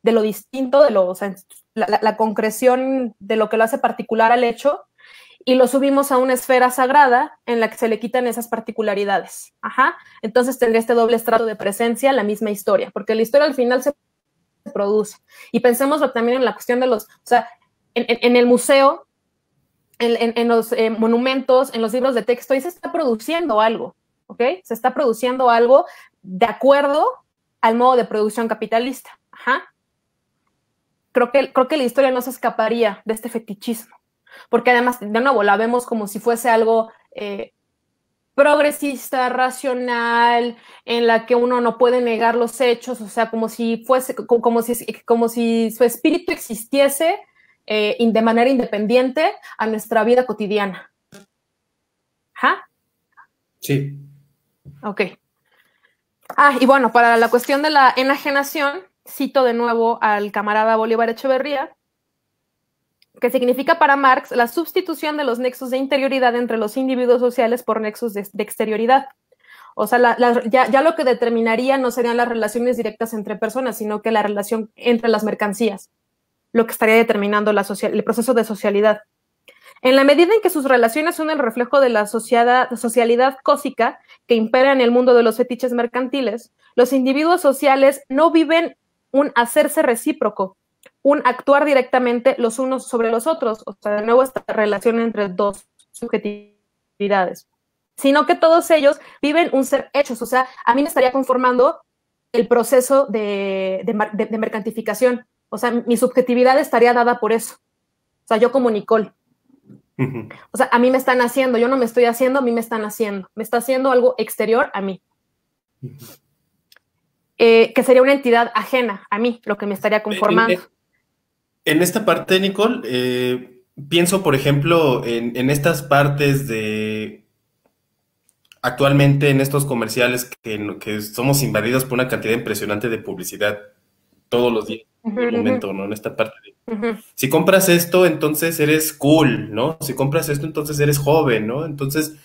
de lo distinto, o sea, la concreción de lo que lo hace particular al hecho, y lo subimos a una esfera sagrada en la que se le quitan esas particularidades. Ajá. Entonces tendría este doble estrato de presencia, la misma historia, porque la historia al final se produce. Y pensemos también en la cuestión de o sea, en el museo, en los monumentos, en los libros de texto, y se está produciendo algo, ¿ok? Se está produciendo algo de acuerdo al modo de producción capitalista. Ajá. Creo que la historia no se escaparía de este fetichismo, porque además, de nuevo, la vemos como si fuese algo progresista, racional, en la que uno no puede negar los hechos, o sea, como si su espíritu existiese de manera independiente a nuestra vida cotidiana. ¿Ajá? Sí. Ok. Y bueno, para la cuestión de la enajenación, cito de nuevo al camarada Bolívar Echeverría, que significa para Marx la sustitución de los nexos de interioridad entre los individuos sociales por nexos de exterioridad. O sea, ya lo que determinaría no serían las relaciones directas entre personas, sino que la relación entre las mercancías, lo que estaría determinando el proceso de socialidad. En la medida en que sus relaciones son el reflejo de la socialidad cósica que impera en el mundo de los fetiches mercantiles, los individuos sociales no viven un hacerse recíproco, un actuar directamente los unos sobre los otros, o sea, de nuevo esta relación entre dos subjetividades, sino que todos ellos viven un ser hechos, o sea, a mí me estaría conformando el proceso de mercantificación, o sea, mi subjetividad estaría dada por eso, o sea, yo como Nicole. O sea, a mí me están haciendo, yo no me estoy haciendo, a mí me están haciendo. Me está haciendo algo exterior a mí. Que sería una entidad ajena a mí, lo que me estaría conformando. En esta parte, Nicole, pienso, por ejemplo, en estas partes actualmente en estos comerciales que somos invadidos por una cantidad impresionante de publicidad todos los días, en el momento, ¿no? En esta parte si compras esto, entonces eres cool, ¿no? Si compras esto, entonces eres joven, ¿no? Entonces,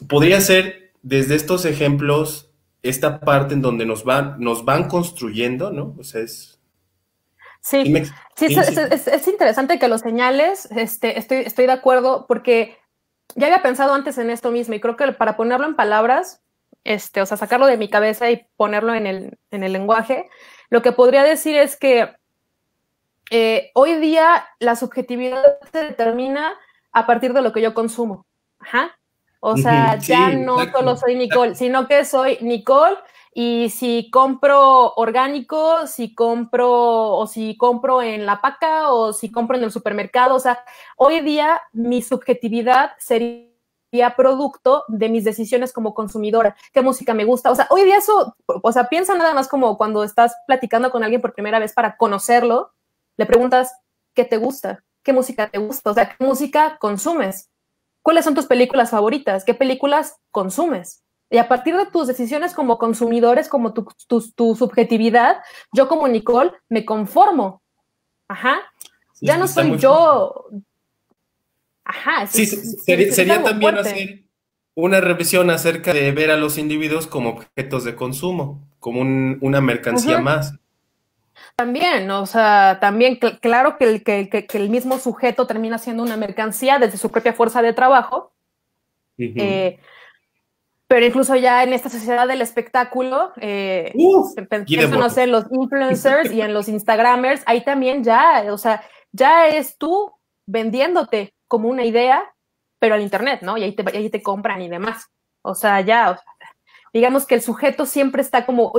podría ser desde estos ejemplos esta parte en donde nos van construyendo, ¿no? O sea, es... Sí, es interesante que lo señales, estoy de acuerdo, porque ya había pensado antes en esto mismo y creo que para ponerlo en palabras, o sea, sacarlo de mi cabeza y ponerlo en el lenguaje, lo que podría decir es que hoy día la subjetividad se determina a partir de lo que yo consumo. Ajá. O sea, ya no solo soy Nicole, sino que soy Nicole y si compro orgánico, si compro en la paca o si compro en el supermercado, o sea, hoy día mi subjetividad sería producto de mis decisiones como consumidora, qué música me gusta, o sea, hoy día eso, o sea, piensa nada más como cuando estás platicando con alguien por primera vez para conocerlo, le preguntas qué te gusta, qué música te gusta, o sea, qué música consumes, cuáles son tus películas favoritas, qué películas consumes. Y a partir de tus decisiones como consumidores, como tu subjetividad, yo como Nicole me conformo. Ajá. Sí, ya no soy yo. Ajá, Sí, es sería algo también fuerte. hacer una revisión acerca de ver a los individuos como objetos de consumo, como una mercancía Ujú. más. También, o sea, también, claro que que el mismo sujeto termina siendo una mercancía desde su propia fuerza de trabajo, Ujú. eh, pero incluso ya en esta sociedad del espectáculo, Uf, y de pienso, no sé, en los influencers y en los Instagramers, ahí también ya, o sea, ya eres tú vendiéndote como una idea, pero al Internet, ¿no? Ahí te compran y demás. O sea, ya, o sea, digamos que el sujeto siempre está como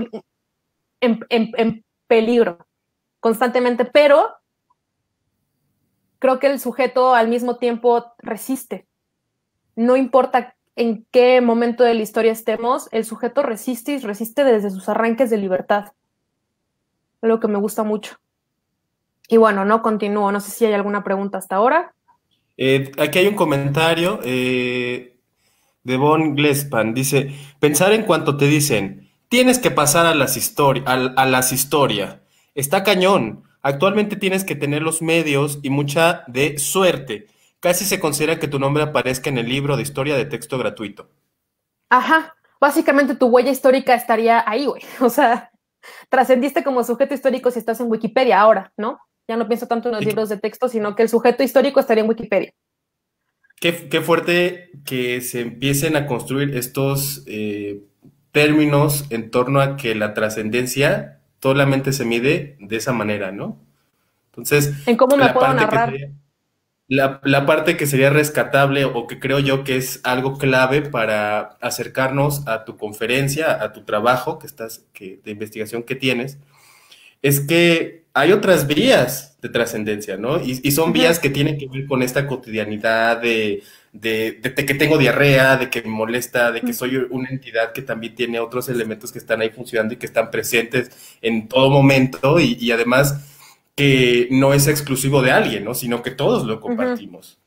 en peligro constantemente, pero creo que el sujeto al mismo tiempo resiste. No importa en qué momento de la historia estemos, el sujeto resiste y resiste desde sus arranques de libertad. Es lo que me gusta mucho. Y bueno, no continúo. No sé si hay alguna pregunta hasta ahora. Aquí hay un comentario de Von Glespan. Dice, pensar en cuanto te dicen, tienes que pasar a a las historias. Está cañón. Actualmente tienes que tener los medios y mucha de suerte. Casi se considera que tu nombre aparezca en el libro de historia de texto gratuito. Ajá. Básicamente tu huella histórica estaría ahí, güey. O sea, trascendiste como sujeto histórico si estás en Wikipedia ahora, ¿no? Ya no pienso tanto en los Y libros de texto, sino que el sujeto histórico estaría en Wikipedia. qué fuerte que se empiecen a construir estos términos en torno a que la trascendencia solamente se mide de esa manera, ¿no? Entonces, En cómo me la puedo parte que narrar. sería, la parte que sería rescatable o que creo yo que es algo clave para acercarnos a tu conferencia, a tu trabajo de investigación que tienes, es que hay otras vías de trascendencia, ¿no? Y son Ujú, vías que tienen que ver con esta cotidianidad de que tengo diarrea, de que me molesta, de que ujú, soy una entidad que también tiene otros elementos que están ahí funcionando y que están presentes en todo momento y además que no es exclusivo de alguien, ¿no? Sino que todos lo ujú. compartimos.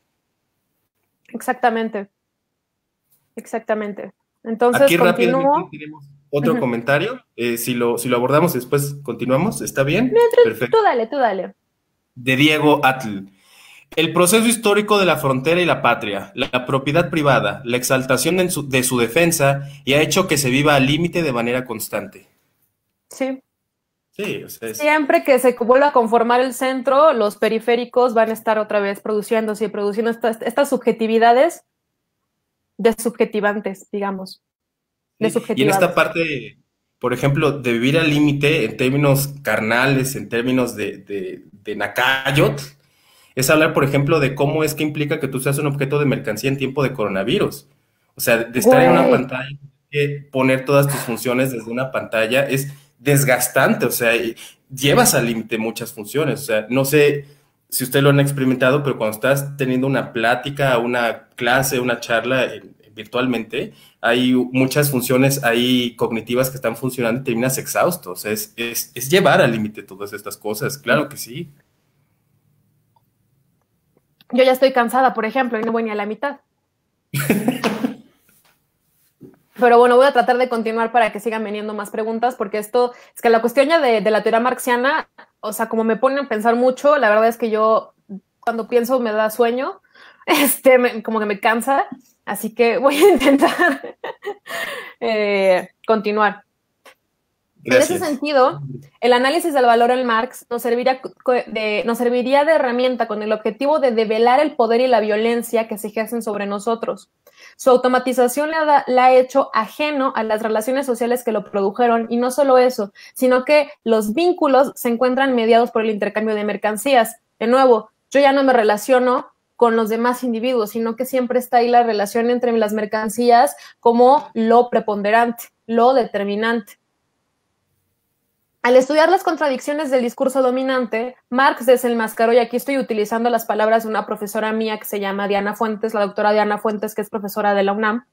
Exactamente, exactamente. Entonces Aquí rápidamente continúo. tenemos otro Ujú. comentario. Si lo abordamos después continuamos, ¿está bien? Tú Perfecto. dale, tú dale. De Diego Atl. El proceso histórico de la frontera y la patria, la propiedad privada, la exaltación de su defensa y ha hecho que se viva al límite de manera constante. Sí. Sí, o sea, Siempre que se vuelva a conformar el centro, los periféricos van a estar otra vez produciéndose y produciendo estas subjetividades desubjetivantes, digamos, sí. Y en esta desubjetivadas. parte, por ejemplo, de vivir al límite en términos carnales, en términos de Nacayot, es hablar, por ejemplo, de cómo es que implica que tú seas un objeto de mercancía en tiempo de coronavirus. O sea, de estar en una Güey. pantalla, que poner todas tus funciones desde una pantalla es desgastante, o sea, y llevas al límite muchas funciones. O sea, no sé si ustedes lo han experimentado, pero cuando estás teniendo una plática, una clase, una charla virtualmente, hay muchas funciones ahí cognitivas que están funcionando y terminas exhausto. O sea, es llevar al límite todas estas cosas, claro que sí. Yo ya estoy cansada, por ejemplo, y no voy ni a la mitad. Pero bueno, voy a tratar de continuar para que sigan viniendo más preguntas, porque esto, es que la cuestión ya de la teoría marxiana, o sea, como me pone a pensar mucho, la verdad es que yo cuando pienso me da sueño, como que me cansa, así que voy a intentar continuar. En ese Gracias. sentido, el análisis del valor en Marx nos serviría de herramienta con el objetivo de develar el poder y la violencia que se ejercen sobre nosotros. Su automatización la ha hecho ajeno a las relaciones sociales que lo produjeron, y no solo eso, sino que los vínculos se encuentran mediados por el intercambio de mercancías. De nuevo, yo ya no me relaciono con los demás individuos, sino que siempre está ahí la relación entre las mercancías como lo preponderante, lo determinante. Al estudiar las contradicciones del discurso dominante, Marx desenmascaró, y aquí estoy utilizando las palabras de una profesora mía que se llama Diana Fuentes, la doctora Diana Fuentes, que es profesora de la UNAM,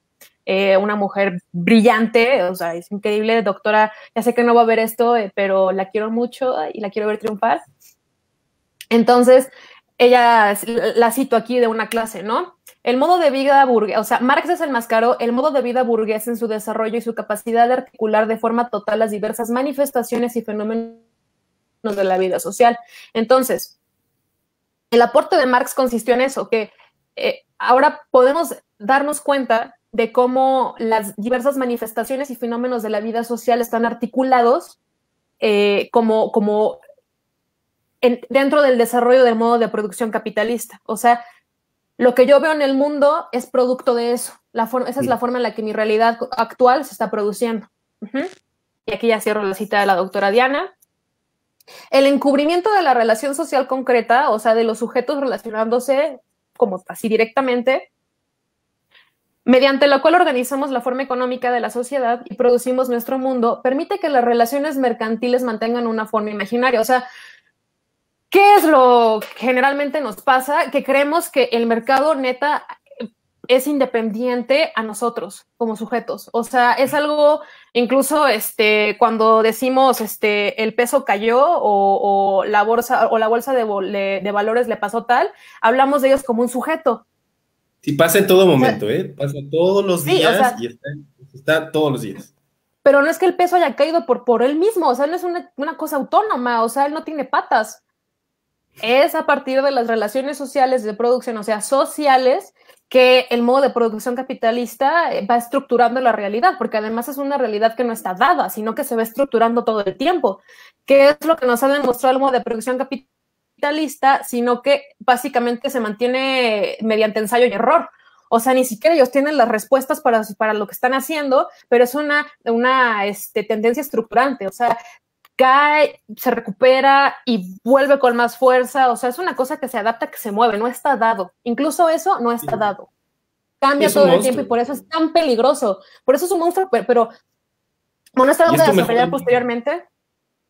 una mujer brillante, o sea, es increíble, doctora, ya sé que no va a ver esto, pero la quiero mucho y la quiero ver triunfar. Entonces, ella la cito aquí de una clase, ¿no? El modo de vida burgués, o sea, Marx desenmascaró el modo de vida burgués en su desarrollo y su capacidad de articular de forma total las diversas manifestaciones y fenómenos de la vida social. Entonces, el aporte de Marx consistió en eso, que ahora podemos darnos cuenta de cómo las diversas manifestaciones y fenómenos de la vida social están articulados dentro del desarrollo del modo de producción capitalista. O sea, lo que yo veo en el mundo es producto de eso. Esa es la forma en la que mi realidad actual se está produciendo. Y aquí ya cierro la cita de la doctora Diana. El encubrimiento de la relación social concreta, o sea, de los sujetos relacionándose como así directamente, mediante la cual organizamos la forma económica de la sociedad y producimos nuestro mundo, permite que las relaciones mercantiles mantengan una forma imaginaria. O sea, ¿qué es lo que generalmente nos pasa? Que creemos que el mercado neta es independiente a nosotros como sujetos. O sea, es algo, incluso cuando decimos el peso cayó o la bolsa de valores le pasó tal, hablamos de ellos como un sujeto. Sí, pasa en todo momento, pasa todos los días, o sea, y está todos los días. Pero no es que el peso haya caído por él mismo, o sea, no es una cosa autónoma, o sea, él no tiene patas. Es a partir de las relaciones sociales de producción, o sea, sociales, que el modo de producción capitalista va estructurando la realidad, porque además es una realidad que no está dada, sino que se va estructurando todo el tiempo. ¿Qué es lo que nos ha demostrado el modo de producción capitalista? Sino que básicamente se mantiene mediante ensayo y error. O sea, ni siquiera ellos tienen las respuestas para lo que están haciendo, pero es una tendencia estructurante. O sea, cae, se recupera y vuelve con más fuerza. O sea, es una cosa que se adapta, que se mueve, no está dado. Incluso eso no está dado. Cambia todo el tiempo y por eso es tan peligroso. Por eso es un monstruo, pero bueno, esto lo voy a desarrollar posteriormente.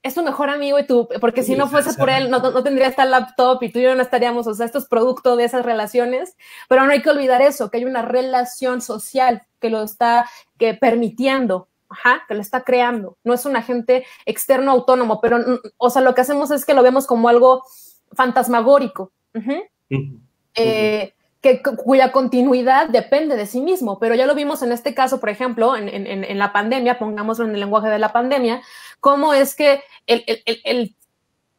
Es tu mejor amigo y tú, porque si no fuese por él, no tendría esta laptop y tú y yo no estaríamos, o sea, esto es producto de esas relaciones, pero no hay que olvidar eso, que hay una relación social que lo está permitiendo. Que lo está creando, no es un agente externo autónomo, pero, o sea, lo que hacemos es que lo vemos como algo fantasmagórico, cuya continuidad depende de sí mismo, pero ya lo vimos en este caso, por ejemplo, en la pandemia, pongámoslo en el lenguaje de la pandemia, cómo es que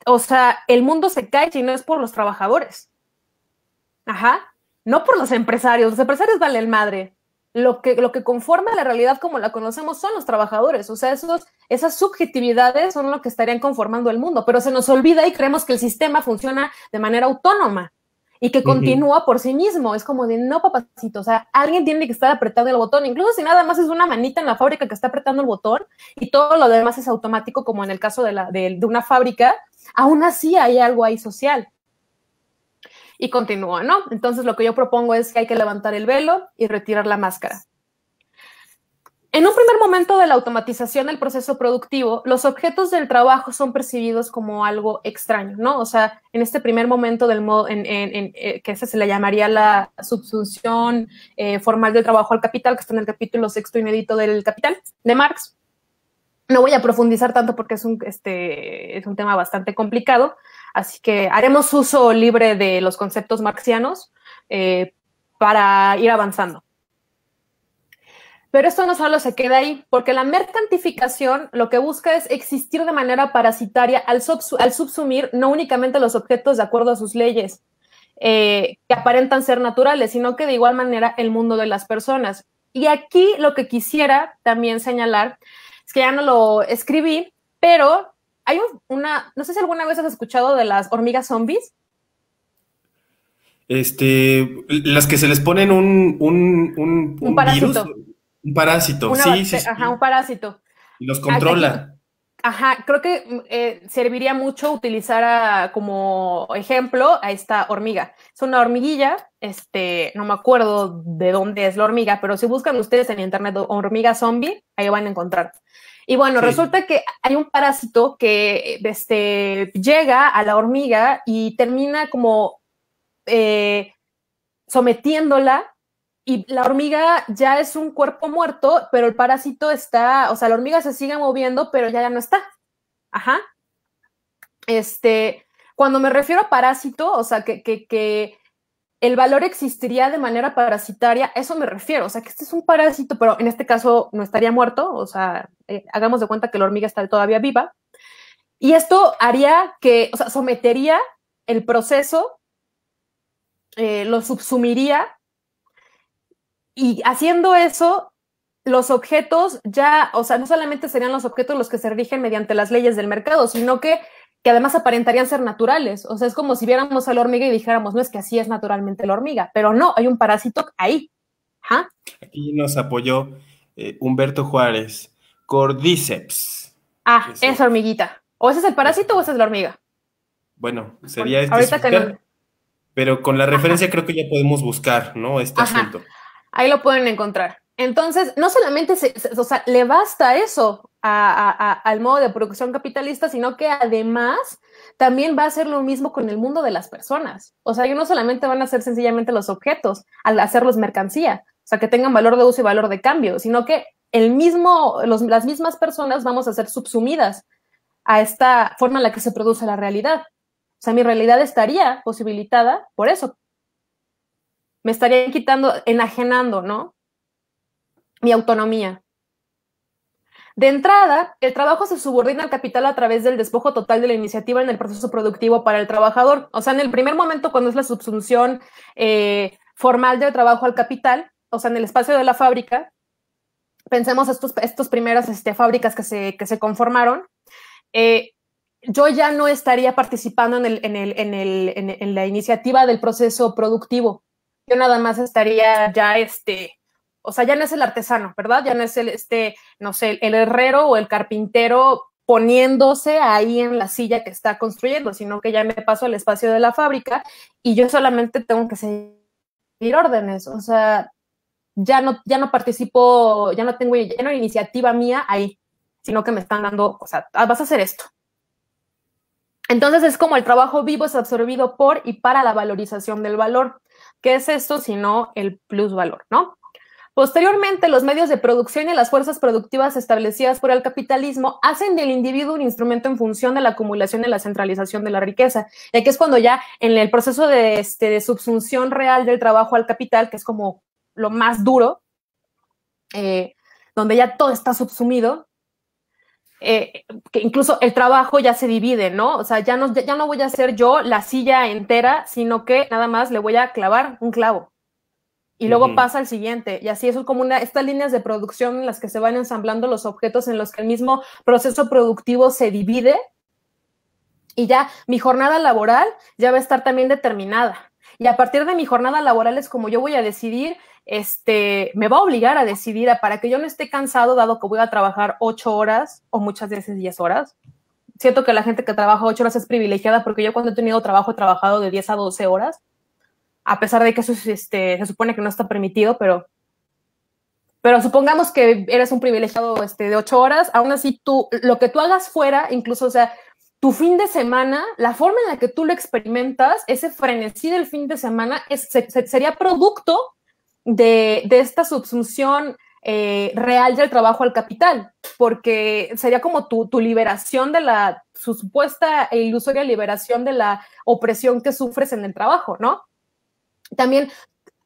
o sea, el mundo se cae si no es por los trabajadores, no por los empresarios valen madre. Lo que conforma la realidad como la conocemos son los trabajadores, o sea, esas subjetividades son lo que estarían conformando el mundo, pero se nos olvida y creemos que el sistema funciona de manera autónoma y que continúa por sí mismo. Es como de, no, papacito, o sea, alguien tiene que estar apretando el botón, incluso si nada más es una manita en la fábrica que está apretando el botón y todo lo demás es automático, como en el caso de una fábrica, aún así hay algo ahí social. Y continúa, ¿no? Entonces lo que yo propongo es que hay que levantar el velo y retirar la máscara. En un primer momento de la automatización del proceso productivo, los objetos del trabajo son percibidos como algo extraño, ¿no? O sea, en este primer momento del modo, que ese se le llamaría la subsunción formal del trabajo al capital, que está en el capítulo 6 inédito del Capital, de Marx. No voy a profundizar tanto porque es un tema bastante complicado, así que haremos uso libre de los conceptos marxianos para ir avanzando. Pero esto no solo se queda ahí, porque la mercantificación lo que busca es existir de manera parasitaria al subsumir no únicamente los objetos de acuerdo a sus leyes, que aparentan ser naturales, sino que de igual manera el mundo de las personas. Y aquí lo que quisiera también señalar es que ya no lo escribí, pero hay no sé si alguna vez has escuchado de las hormigas zombies. Las que se les ponen un parásito. Virus, un parásito, sí. Un parásito. Y los controla. Creo que serviría mucho utilizar como ejemplo a esta hormiga. Es una hormiguilla, no me acuerdo de dónde es la hormiga, pero si buscan ustedes en internet hormiga zombie, ahí van a encontrar. Y bueno, resulta que hay un parásito que llega a la hormiga y termina como sometiéndola, y la hormiga ya es un cuerpo muerto, pero el parásito está, o sea, la hormiga se sigue moviendo, pero ya no está. Cuando me refiero a parásito, o sea, que el valor existiría de manera parasitaria, eso me refiero, o sea, que este es un parásito, pero en este caso no estaría muerto, o sea, hagamos de cuenta que la hormiga está todavía viva, y esto haría que, o sea, sometería el proceso lo subsumiría, y haciendo eso, los objetos ya, o sea, no solamente serían los objetos los que se rigen mediante las leyes del mercado, sino que además aparentarían ser naturales. O sea, es como si viéramos a la hormiga y dijéramos, no, es que así es naturalmente la hormiga, pero no, hay un parásito ahí. ¿Ah? Aquí nos apoyó Humberto Juárez, Cordyceps. Ah, Eso, esa hormiguita. O ese es el eso. parásito o esa es la hormiga. Bueno, sería Ahorita que no. especificar, pero con la Ajá, referencia creo que ya podemos buscar, ¿no? Este ajá. asunto. Ahí lo pueden encontrar. Entonces, no solamente o sea, le basta eso al modo de producción capitalista, sino que además también va a hacer lo mismo con el mundo de las personas. O sea, que no solamente van a ser sencillamente los objetos al hacerlos mercancía, o sea, que tengan valor de uso y valor de cambio, sino que las mismas personas vamos a ser subsumidas a esta forma en la que se produce la realidad. O sea, mi realidad estaría posibilitada por eso. Me estarían quitando, enajenando, ¿no? Mi autonomía. De entrada, el trabajo se subordina al capital a través del despojo total de la iniciativa en el proceso productivo para el trabajador. O sea, en el primer momento, cuando es la subsunción formal del trabajo al capital, o sea, en el espacio de la fábrica, pensemos estos primeras fábricas que se conformaron, yo ya no estaría participando en la iniciativa del proceso productivo. Yo nada más estaría ya o sea, ya no es el artesano, ¿verdad? Ya no es no sé, el herrero o el carpintero poniéndose ahí en la silla que está construyendo, sino que ya me paso al espacio de la fábrica y yo solamente tengo que seguir órdenes. O sea, ya no participo, ya no hay iniciativa mía ahí, sino que me están dando, o sea, vas a hacer esto. Entonces es como el trabajo vivo es absorbido por y para la valorización del valor. ¿Qué es esto sino el plusvalor, no? Posteriormente, los medios de producción y las fuerzas productivas establecidas por el capitalismo hacen del individuo un instrumento en función de la acumulación y la centralización de la riqueza. Y aquí es cuando ya en el proceso de subsunción real del trabajo al capital, que es como lo más duro, donde ya todo está subsumido, que incluso el trabajo ya se divide, ¿no? O sea, ya no voy a hacer yo la silla entera, sino que nada más le voy a clavar un clavo. Y luego pasa al siguiente, y así eso es como estas líneas de producción en las que se van ensamblando los objetos, en los que el mismo proceso productivo se divide, y ya mi jornada laboral ya va a estar también determinada. Y a partir de mi jornada laboral es como yo voy a decidir, me va a obligar a decidir para que yo no esté cansado, dado que voy a trabajar 8 horas o muchas veces 10 horas. Siento que la gente que trabaja 8 horas es privilegiada, porque yo cuando he tenido trabajo he trabajado de 10 a 12 horas, a pesar de que eso se supone que no está permitido, pero supongamos que eres un privilegiado de 8 horas, aún así lo que tú hagas fuera, incluso, o sea, tu fin de semana, la forma en la que tú lo experimentas, ese frenesí del fin de semana, sería producto de esta subsunción real del trabajo al capital, porque sería como tu liberación de su supuesta e ilusoria liberación de la opresión que sufres en el trabajo, ¿no? También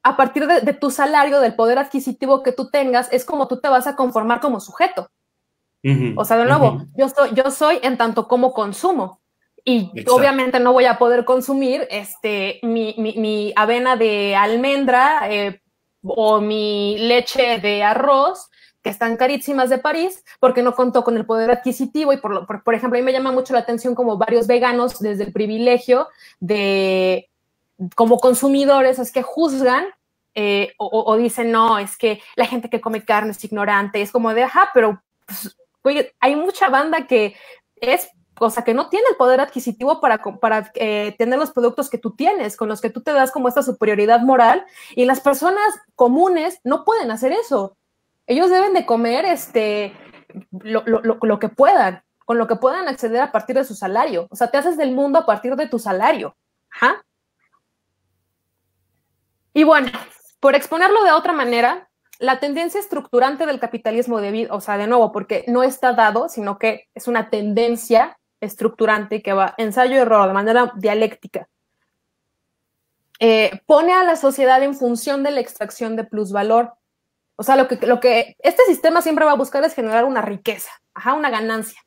a partir de tu salario, del poder adquisitivo que tú tengas, es como tú te vas a conformar como sujeto. O sea, de nuevo, yo soy en tanto como consumo. Y Exacto. obviamente no voy a poder consumir mi avena de almendra o mi leche de arroz, que están carísimas de París, porque no contó con el poder adquisitivo. Y por ejemplo, a mí me llama mucho la atención como varios veganos, desde el privilegio de como consumidores, es que juzgan o dicen, no, es que la gente que come carne es ignorante. Es como de, ajá, pero pues, oye, hay mucha banda que es, o sea, que no tiene el poder adquisitivo para tener los productos que tú tienes, con los que tú te das como esta superioridad moral, y las personas comunes no pueden hacer eso. Ellos deben de comer lo que puedan, con lo que puedan acceder a partir de su salario. O sea, te haces del mundo a partir de tu salario. Ajá. Y bueno, por exponerlo de otra manera, la tendencia estructurante del capitalismo, o sea, de nuevo, porque no está dado, sino que es una tendencia estructurante que va ensayo y error de manera dialéctica, pone a la sociedad en función de la extracción de plusvalor. O sea, lo que este sistema siempre va a buscar es generar una riqueza, una ganancia,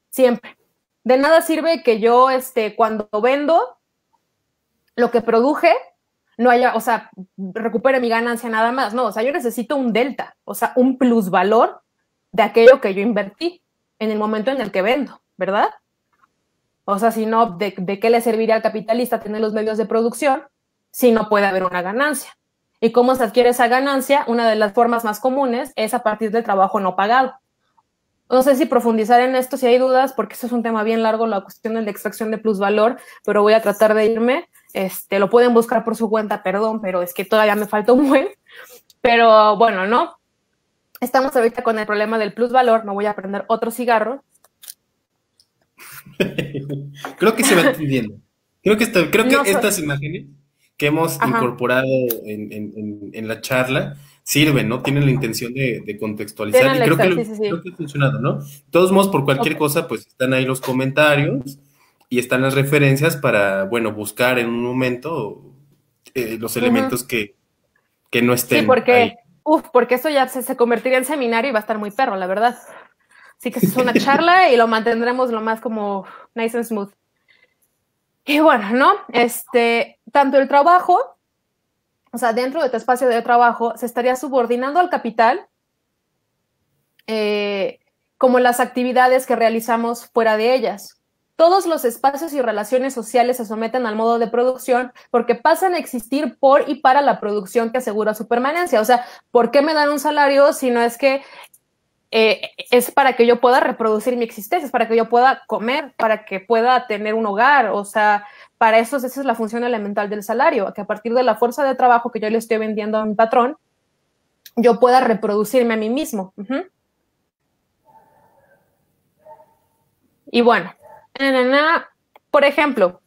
siempre. De nada sirve que yo, cuando vendo lo que produje, no haya, o sea, recupere mi ganancia nada más, no, o sea, yo necesito un delta, o sea, un plusvalor de aquello que yo invertí en el momento en el que vendo, ¿verdad? O sea, si no, ¿de qué le serviría al capitalista tener los medios de producción si no puede haber una ganancia? ¿Y cómo se adquiere esa ganancia? Una de las formas más comunes es a partir del trabajo no pagado. No sé si profundizar en esto, si hay dudas, porque esto es un tema bien largo, la cuestión de la extracción de plusvalor, pero voy a tratar de irme. Lo pueden buscar por su cuenta, perdón, pero es que todavía me falta un buen. Pero bueno, ¿no? Estamos ahorita con el problema del plusvalor, me voy a prender otro cigarro. Creo que se va entendiendo. Creo que estas imágenes que hemos incorporado en la charla sirven, ¿no? Tienen la intención de contextualizar y creo que ha funcionado, ¿no? De todos modos, por cualquier cosa, pues están ahí los comentarios y están las referencias para, bueno, buscar en un momento los elementos que no estén. Sí, porque, ahí. Porque eso ya se convertiría en seminario y va a estar muy perro, la verdad. Así que es una charla y lo mantendremos lo más como nice and smooth. Y bueno, ¿no? Tanto el trabajo, o sea, dentro de tu espacio de trabajo, se estaría subordinando al capital como las actividades que realizamos fuera de ellas. Todos los espacios y relaciones sociales se someten al modo de producción porque pasan a existir por y para la producción que asegura su permanencia. O sea, ¿por qué me dan un salario si no es que es para que yo pueda reproducir mi existencia, es para que yo pueda comer, para que pueda tener un hogar? O sea, para eso esa es la función elemental del salario, que a partir de la fuerza de trabajo que yo le estoy vendiendo a mi patrón, yo pueda reproducirme a mí mismo. Y bueno, por ejemplo,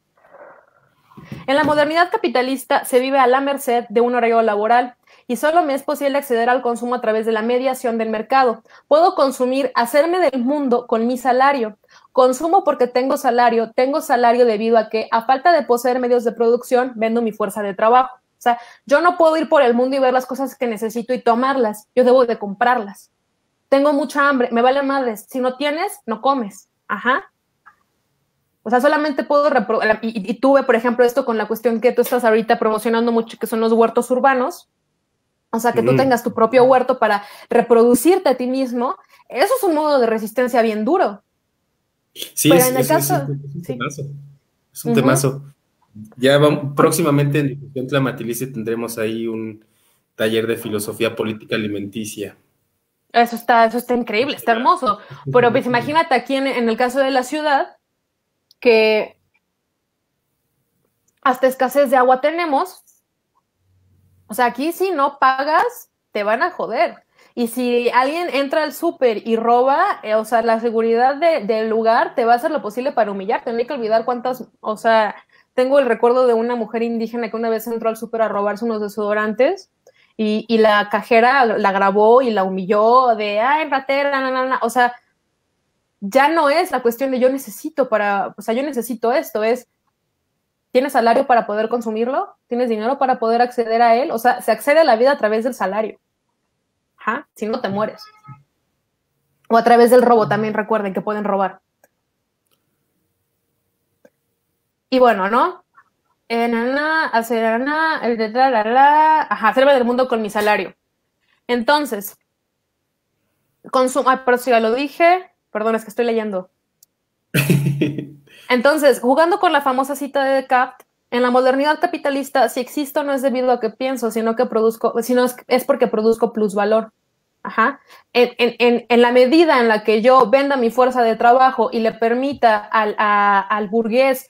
en la modernidad capitalista se vive a la merced de un horario laboral y solo me es posible acceder al consumo a través de la mediación del mercado. Puedo consumir, hacerme del mundo con mi salario. Consumo porque tengo salario debido a que, a falta de poseer medios de producción, vendo mi fuerza de trabajo. O sea, yo no puedo ir por el mundo y ver las cosas que necesito y tomarlas. Yo debo de comprarlas. Tengo mucha hambre, me vale madres. Si no tienes, no comes. Ajá. O sea, solamente puedo y tuve, por ejemplo, esto con la cuestión que tú estás ahorita promocionando mucho, que son los huertos urbanos. O sea, que tú tengas tu propio huerto para reproducirte a ti mismo. Eso es un modo de resistencia bien duro. Sí, pero en el caso, es un temazo. Es un temazo. Ya próximamente en Difusión Tlamatilice tendremos ahí un taller de filosofía política alimenticia. Eso está increíble, está hermoso. Pero pues imagínate aquí en el caso de la ciudad, que hasta escasez de agua tenemos. O sea, aquí si no pagas, te van a joder. Y si alguien entra al súper y roba, o sea, la seguridad del lugar te va a hacer lo posible para humillarte. No hay que olvidar cuántas, o sea, tengo el recuerdo de una mujer indígena que una vez entró al súper a robarse unos desodorantes y la cajera la grabó y la humilló de, ay, ratera, o sea, ya no es la cuestión de yo necesito esto, es, ¿tienes salario para poder consumirlo? ¿Tienes dinero para poder acceder a él? O sea, se accede a la vida a través del salario. Ajá, si no te mueres. O a través del robo también, recuerden que pueden robar. Y bueno, ¿no? Hacerme del mundo con mi salario. Entonces, pero si ya lo dije, perdón, es que estoy leyendo. Entonces, jugando con la famosa cita de Descartes, en la modernidad capitalista, si existo no es debido a que pienso, sino es porque produzco plusvalor. Ajá. En la medida en la que yo venda mi fuerza de trabajo y le permita al burgués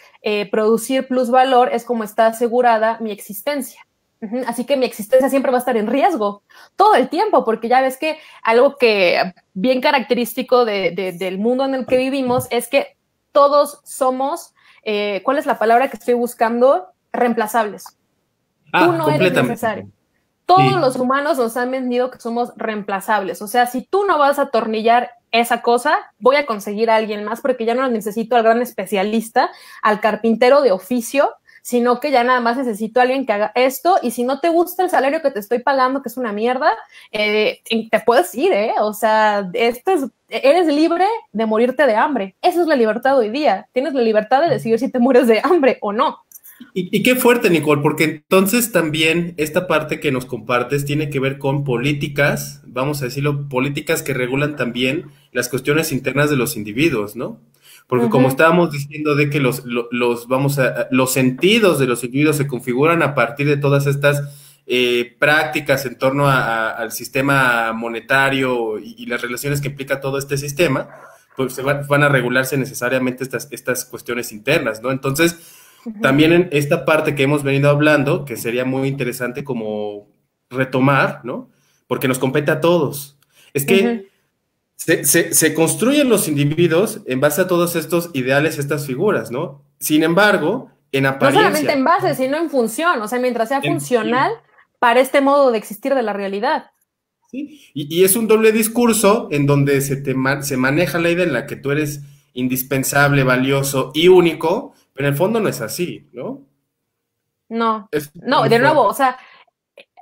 producir plusvalor, es como está asegurada mi existencia. Así que mi existencia siempre va a estar en riesgo todo el tiempo, porque ya ves que algo que bien característico del mundo en el que vivimos es que todos somos, ¿cuál es la palabra que estoy buscando? Reemplazables. Tú no eres necesario. Todos los humanos nos han vendido que somos reemplazables. O sea, si tú no vas a atornillar esa cosa, voy a conseguir a alguien más porque ya no necesito al gran especialista, al carpintero de oficio, sino que ya nada más necesito a alguien que haga esto, y si no te gusta el salario que te estoy pagando, que es una mierda, te puedes ir, o sea, eres libre de morirte de hambre. Esa es la libertad hoy día. Tienes la libertad de decidir si te mueres de hambre o no. Y qué fuerte, Nicole, porque entonces también esta parte que nos compartes tiene que ver con políticas, vamos a decirlo, políticas que regulan también las cuestiones internas de los individuos, ¿no? Porque como Ujú, estábamos diciendo de que los sentidos de los individuos se configuran a partir de todas estas prácticas en torno al sistema monetario y las relaciones que implica todo este sistema, pues van a regularse necesariamente estas cuestiones internas, ¿no? Entonces, ujú, también en esta parte que hemos venido hablando, que sería muy interesante como retomar, ¿no? Porque nos compete a todos. Es ujú. que se construyen los individuos en base a todos estos ideales, estas figuras, ¿no? Sin embargo, en No solamente en apariencia, base, sino en función, o sea, mientras sea funcional sí, para este modo de existir de la realidad. sí, y es un doble discurso en donde se maneja la idea en la que tú eres indispensable, valioso y único, pero en el fondo no es así, ¿no? No, Es no, muy de nuevo, fuerte. o sea,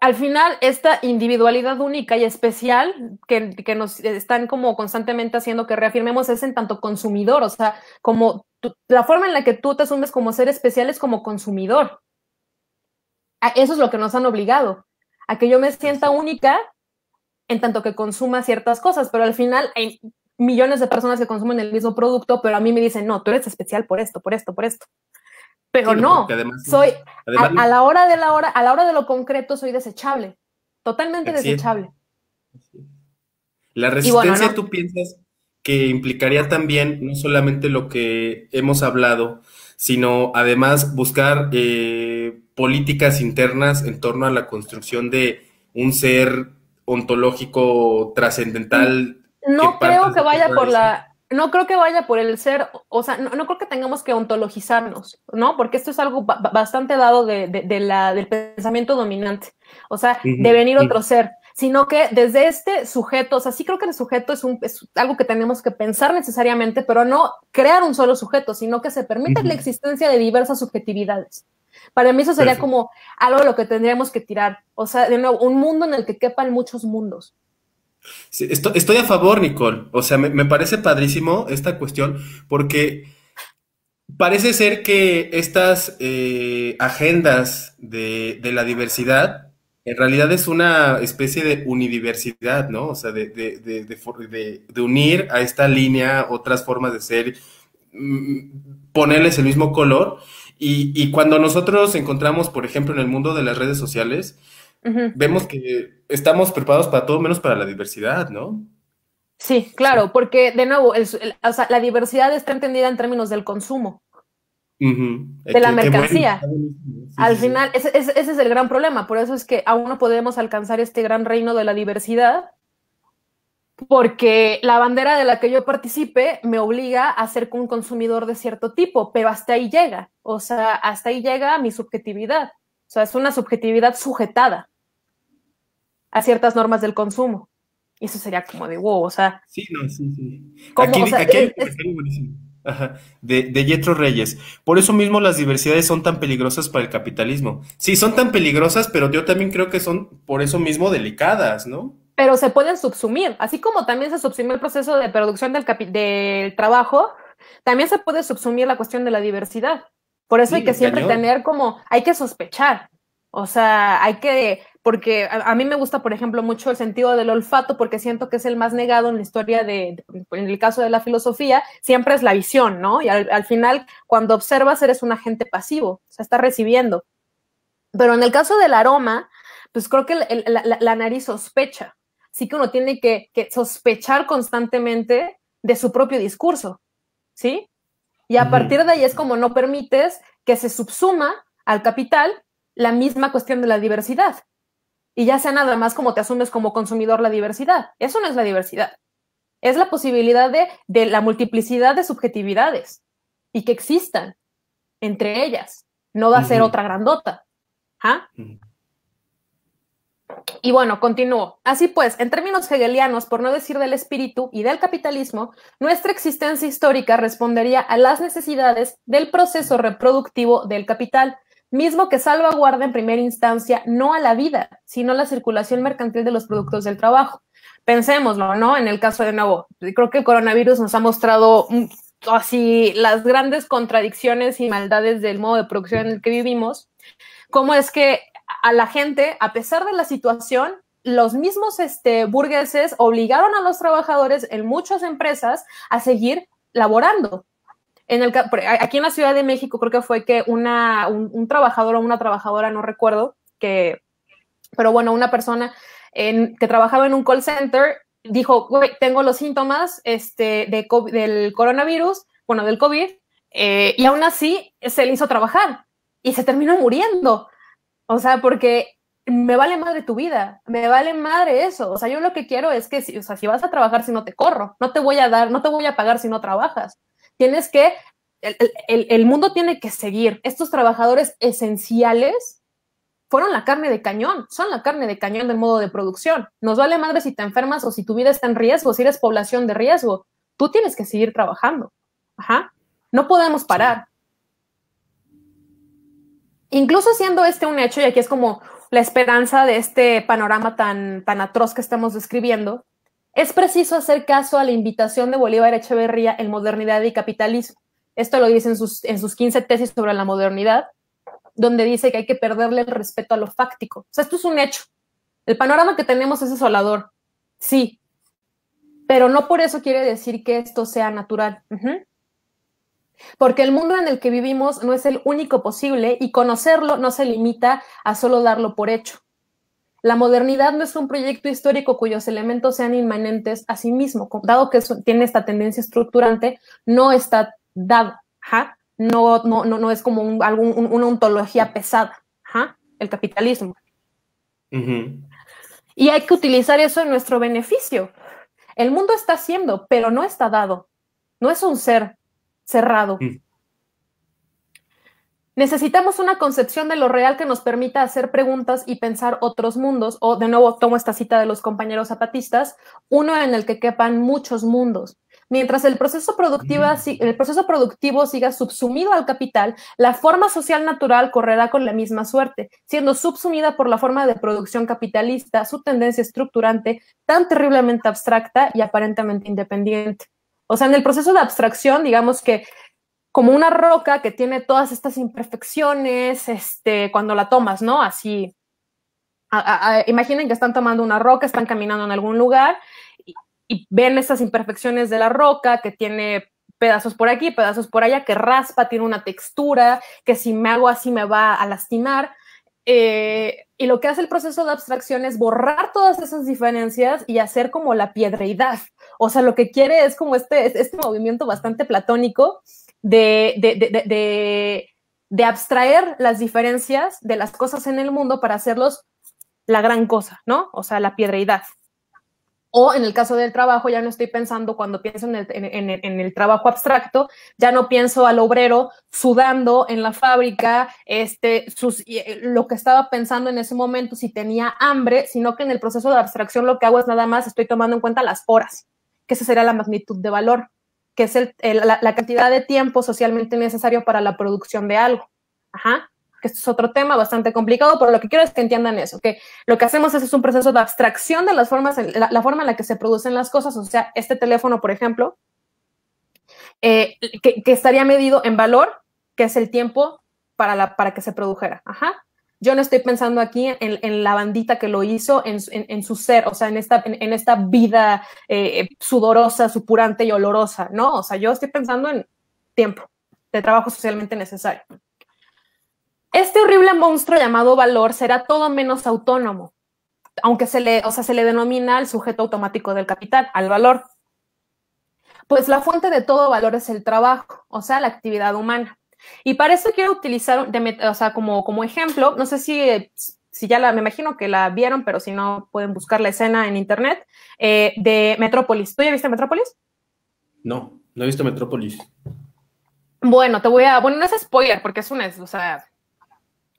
al final esta individualidad única y especial que nos están como constantemente haciendo que reafirmemos es en tanto consumidor, o sea, como la forma en la que tú te asumes como ser especial es como consumidor. Eso es lo que nos han obligado, a que yo me sienta Así. única en tanto que consuma ciertas cosas, pero al final hay millones de personas que consumen el mismo producto, pero a mí me dicen, no, tú eres especial por esto, por esto, por esto. Pero Sí, no, porque no, además, soy además, a la hora de la hora, a la hora de lo concreto soy desechable, totalmente así es. desechable. La Y bueno, resistencia, no, ¿tú piensas que implicaría también no solamente lo que hemos hablado, sino además buscar políticas internas en torno a la construcción de un ser ontológico trascendental que no parta creo que de vaya cierta por tradición? no creo que vaya por el ser, o sea, no creo que tengamos que ontologizarnos, ¿no? Porque esto es algo bastante dado del pensamiento dominante, o sea, de Ujú, venir ujú, otro ser, sino que desde este sujeto, o sea, sí creo que el sujeto es algo que tenemos que pensar necesariamente, pero no crear un solo sujeto, sino que se permite la ujú. existencia de diversas subjetividades. Para mí eso sería Perfecto. como algo de lo que tendríamos que tirar, o sea, de nuevo, un mundo en el que quepan muchos mundos. Sí, estoy a favor, Nicole. O sea, me parece padrísimo esta cuestión porque parece ser que estas agendas de la diversidad en realidad es una especie de unidiversidad, ¿no? O sea, de unir a esta línea otras formas de ser, ponerles el mismo color. Y cuando nosotros encontramos, por ejemplo, en el mundo de las redes sociales, Uh -huh. vemos que estamos preparados para todo menos para la diversidad, ¿no? Sí, Sí. claro, porque de nuevo, o sea, la diversidad está entendida en términos del consumo, Ujú. de la Qué bueno. mercancía. Está buenísimo. Sí, Al sí, sí. final, ese es el gran problema. Por eso es que aún no podemos alcanzar este gran reino de la diversidad, porque la bandera de la que yo participe me obliga a ser un consumidor de cierto tipo, pero hasta ahí llega. O sea, hasta ahí llega mi subjetividad. O sea, es una subjetividad sujetada a ciertas normas del consumo. Y eso sería como de wow, o sea, Sí, no, sí, sí. como, o sea, Aquí hay un comentario buenísimo. Ajá, de Yetro Reyes. Por eso mismo las diversidades son tan peligrosas para el capitalismo. Sí, son tan peligrosas, pero yo también creo que son por eso mismo delicadas, ¿no? pero se pueden subsumir, así como también se subsumió el proceso de producción del trabajo, también se puede subsumir la cuestión de la diversidad. Por eso hay que Sí, siempre cañón. tener como, hay que sospechar, o sea, hay que, porque a mí me gusta, por ejemplo, mucho el sentido del olfato, porque siento que es el más negado en la historia en el caso de la filosofía, siempre es la visión, ¿no? Y al final, cuando observas, eres un agente pasivo, o sea, estás recibiendo. Pero en el caso del aroma, pues creo que la nariz sospecha. Así que uno tiene que sospechar constantemente de su propio discurso, ¿sí? Y a Ujú. partir de ahí es como no permites que se subsuma al capital la misma cuestión de la diversidad. Y ya sea nada más como te asumes como consumidor la diversidad. Eso no es la diversidad. Es la posibilidad de la multiplicidad de subjetividades y que existan entre ellas. No va a ser Ujú. otra grandota. ¿Ah? Ujú. Y bueno, continúo. Así pues, en términos hegelianos, por no decir del espíritu y del capitalismo, nuestra existencia histórica respondería a las necesidades del proceso reproductivo del capital, mismo que salvaguarda en primera instancia no a la vida, sino a la circulación mercantil de los productos del trabajo. Pensémoslo, ¿no? En el caso de nuevo, creo que el coronavirus nos ha mostrado así las grandes contradicciones y maldades del modo de producción en el que vivimos, cómo es que a la gente, a pesar de la situación, los mismos burgueses obligaron a los trabajadores en muchas empresas a seguir laborando. Aquí en la Ciudad de México creo que fue que un trabajador o una trabajadora, no recuerdo, pero bueno, una persona que trabajaba en un call center dijo, güey, tengo los síntomas del coronavirus, bueno, del COVID, y aún así se le hizo trabajar y se terminó muriendo. O sea, porque me vale madre tu vida, me vale madre eso. O sea, yo lo que quiero es que, si vas a trabajar, si no te corro, no te voy a pagar si no trabajas. Tienes que, el mundo tiene que seguir. Estos trabajadores esenciales fueron la carne de cañón, son la carne de cañón del modo de producción. Nos vale madre si te enfermas o si tu vida está en riesgo, si eres población de riesgo. Tú tienes que seguir trabajando. Ajá. No podemos parar. Incluso siendo un hecho, y aquí es como la esperanza de este panorama tan atroz que estamos describiendo, es preciso hacer caso a la invitación de Bolívar Echeverría en Modernidad y Capitalismo. Esto lo dice en sus 15 tesis sobre la modernidad, donde dice que hay que perderle el respeto a lo fáctico. O sea, esto es un hecho. El panorama que tenemos es desolador, sí, pero no por eso quiere decir que esto sea natural. Porque el mundo en el que vivimos no es el único posible y conocerlo no se limita a solo darlo por hecho. La modernidad no es un proyecto histórico cuyos elementos sean inmanentes a sí mismo, dado que tiene esta tendencia estructurante, no está dado. No es como una ontología pesada, el capitalismo. Y hay que utilizar eso en nuestro beneficio. El mundo está haciendo, pero no está dado. No es un ser cerrado. Necesitamos una concepción de lo real que nos permita hacer preguntas y pensar otros mundos, o de nuevo tomo esta cita de los compañeros zapatistas, uno en el que quepan muchos mundos. Mientras el proceso productivo siga subsumido al capital, la forma social natural correrá con la misma suerte, siendo subsumida por la forma de producción capitalista, su tendencia estructurante, tan terriblemente abstracta y aparentemente independiente. O sea, en el proceso de abstracción, digamos que como una roca que tiene todas estas imperfecciones, cuando la tomas, ¿no? Así, imaginen que están tomando una roca, están caminando en algún lugar y ven estas imperfecciones de la roca que tiene pedazos por aquí, pedazos por allá, que raspa, tiene una textura, que si me hago así me va a lastimar. Y lo que hace el proceso de abstracción es borrar todas esas diferencias y hacer como la piedreidad. O sea, lo que quiere es como este movimiento bastante platónico de abstraer las diferencias de las cosas en el mundo para hacerlos la gran cosa, ¿no? O sea, la piedreidad. O en el caso del trabajo, ya no estoy pensando, cuando pienso en el trabajo abstracto, ya no pienso al obrero sudando en la fábrica, lo que estaba pensando en ese momento, si tenía hambre, sino que en el proceso de abstracción lo que hago es nada más estoy tomando en cuenta las horas, que esa será la magnitud de valor, que es la cantidad de tiempo socialmente necesario para la producción de algo. Que esto es otro tema bastante complicado, pero lo que quiero es que entiendan eso, que lo que hacemos es un proceso de abstracción de las formas, la forma en la que se producen las cosas. O sea, este teléfono, por ejemplo, que estaría medido en valor, que es el tiempo para que se produjera. Yo no estoy pensando aquí en la bandita que lo hizo, en su ser, o sea, en esta vida sudorosa, supurante y olorosa, ¿no? O sea, yo estoy pensando en tiempo de trabajo socialmente necesario. Este horrible monstruo llamado valor será todo menos autónomo, aunque se le denomina al sujeto automático del capital, al valor. Pues la fuente de todo valor es el trabajo, o sea, la actividad humana. Y para eso quiero utilizar, como ejemplo, no sé si ya me imagino que la vieron, pero si no, pueden buscar la escena en internet, de Metrópolis. ¿Tú ya viste Metrópolis? No he visto Metrópolis. Bueno, no es spoiler, porque es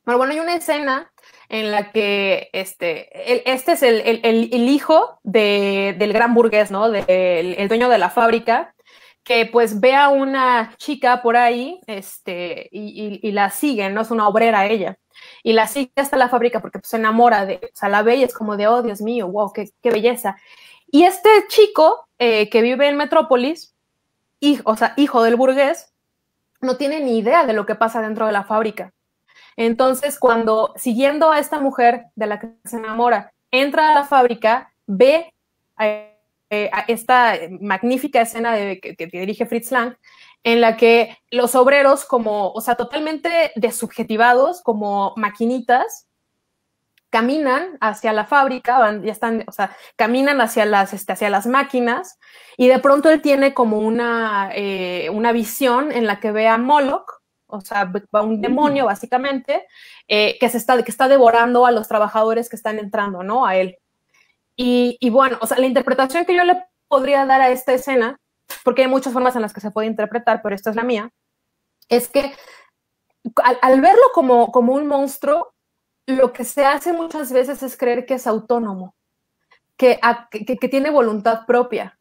pero bueno, hay una escena en la que este es el hijo del gran burgués, ¿no? El dueño de la fábrica, que pues ve a una chica por ahí y la sigue, ¿no? Es una obrera ella. Y la sigue hasta la fábrica porque pues, se enamora o sea, la ve y es como de, oh, Dios mío, wow, qué belleza. Y este chico que vive en Metrópolis o sea, hijo del burgués, no tiene ni idea de lo que pasa dentro de la fábrica. Entonces, cuando siguiendo a esta mujer de la que se enamora, entra a la fábrica, ve a esta magnífica escena que dirige Fritz Lang, en la que los obreros, como, o sea, totalmente desubjetivados, como maquinitas, caminan hacia la fábrica, ya están, o sea, caminan hacia las máquinas, y de pronto él tiene como una visión en la que ve a Moloch, o sea, un demonio básicamente, que está devorando a los trabajadores que están entrando, ¿no? A él. Y bueno, o sea, la interpretación que yo le podría dar a esta escena, porque hay muchas formas en las que se puede interpretar, pero esta es la mía, es que al verlo como un monstruo, lo que se hace muchas veces es creer que es autónomo, que tiene voluntad propia.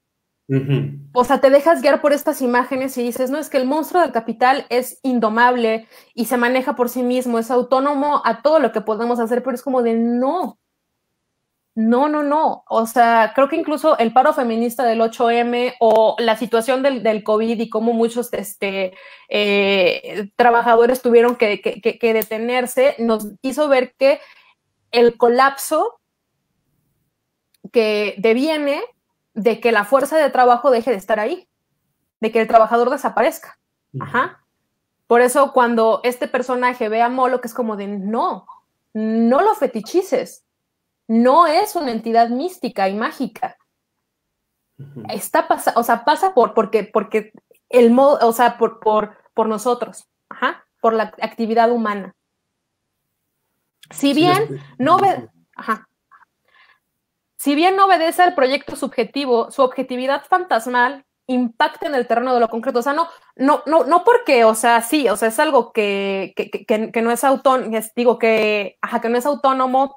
O sea, te dejas guiar por estas imágenes y dices, no, es que el monstruo del capital es indomable y se maneja por sí mismo, es autónomo a todo lo que podemos hacer, pero es como de no. O sea, creo que incluso el paro feminista del 8M o la situación del COVID y cómo muchos trabajadores tuvieron que detenerse, nos hizo ver que el colapso que deviene de que la fuerza de trabajo deje de estar ahí, de que el trabajador desaparezca. Ajá. Por eso cuando este personaje ve a Moloch, es como de no lo fetichices. No es una entidad mística y mágica. Pasa porque el modo, o sea, por nosotros, por la actividad humana. Si bien no obedece al proyecto subjetivo, su objetividad fantasmal impacta en el terreno de lo concreto. O sea, no porque, o sea, sí, o sea, es algo que no es autónomo, que no es autónomo,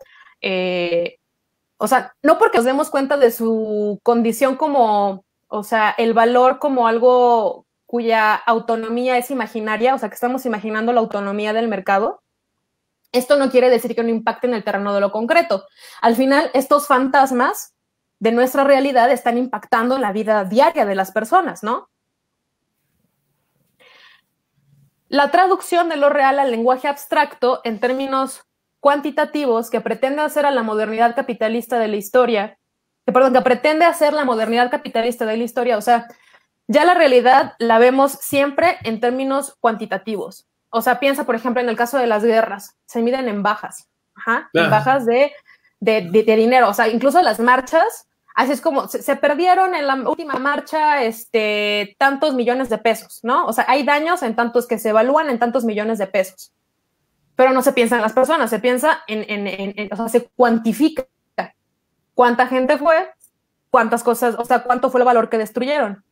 o sea, no porque nos demos cuenta de su condición como, o sea, el valor como algo cuya autonomía es imaginaria, o sea, que estamos imaginando la autonomía del mercado, esto no quiere decir que no impacte en el terreno de lo concreto. Al final, estos fantasmas de nuestra realidad están impactando en la vida diaria de las personas, ¿no? La traducción de lo real al lenguaje abstracto en términos cuantitativos que pretende hacer a la modernidad capitalista de la historia, que pretende hacer la modernidad capitalista de la historia, o sea, ya la realidad la vemos siempre en términos cuantitativos. O sea, piensa, por ejemplo, en el caso de las guerras, se miden en bajas, en bajas de dinero, o sea, incluso las marchas, así es como, se perdieron en la última marcha tantos millones de pesos, ¿no? O sea, hay daños en tantos que se evalúan en tantos millones de pesos. Pero no se piensa en las personas, se piensa o sea, se cuantifica cuánta gente fue, cuántas cosas, o sea, cuánto fue el valor que destruyeron.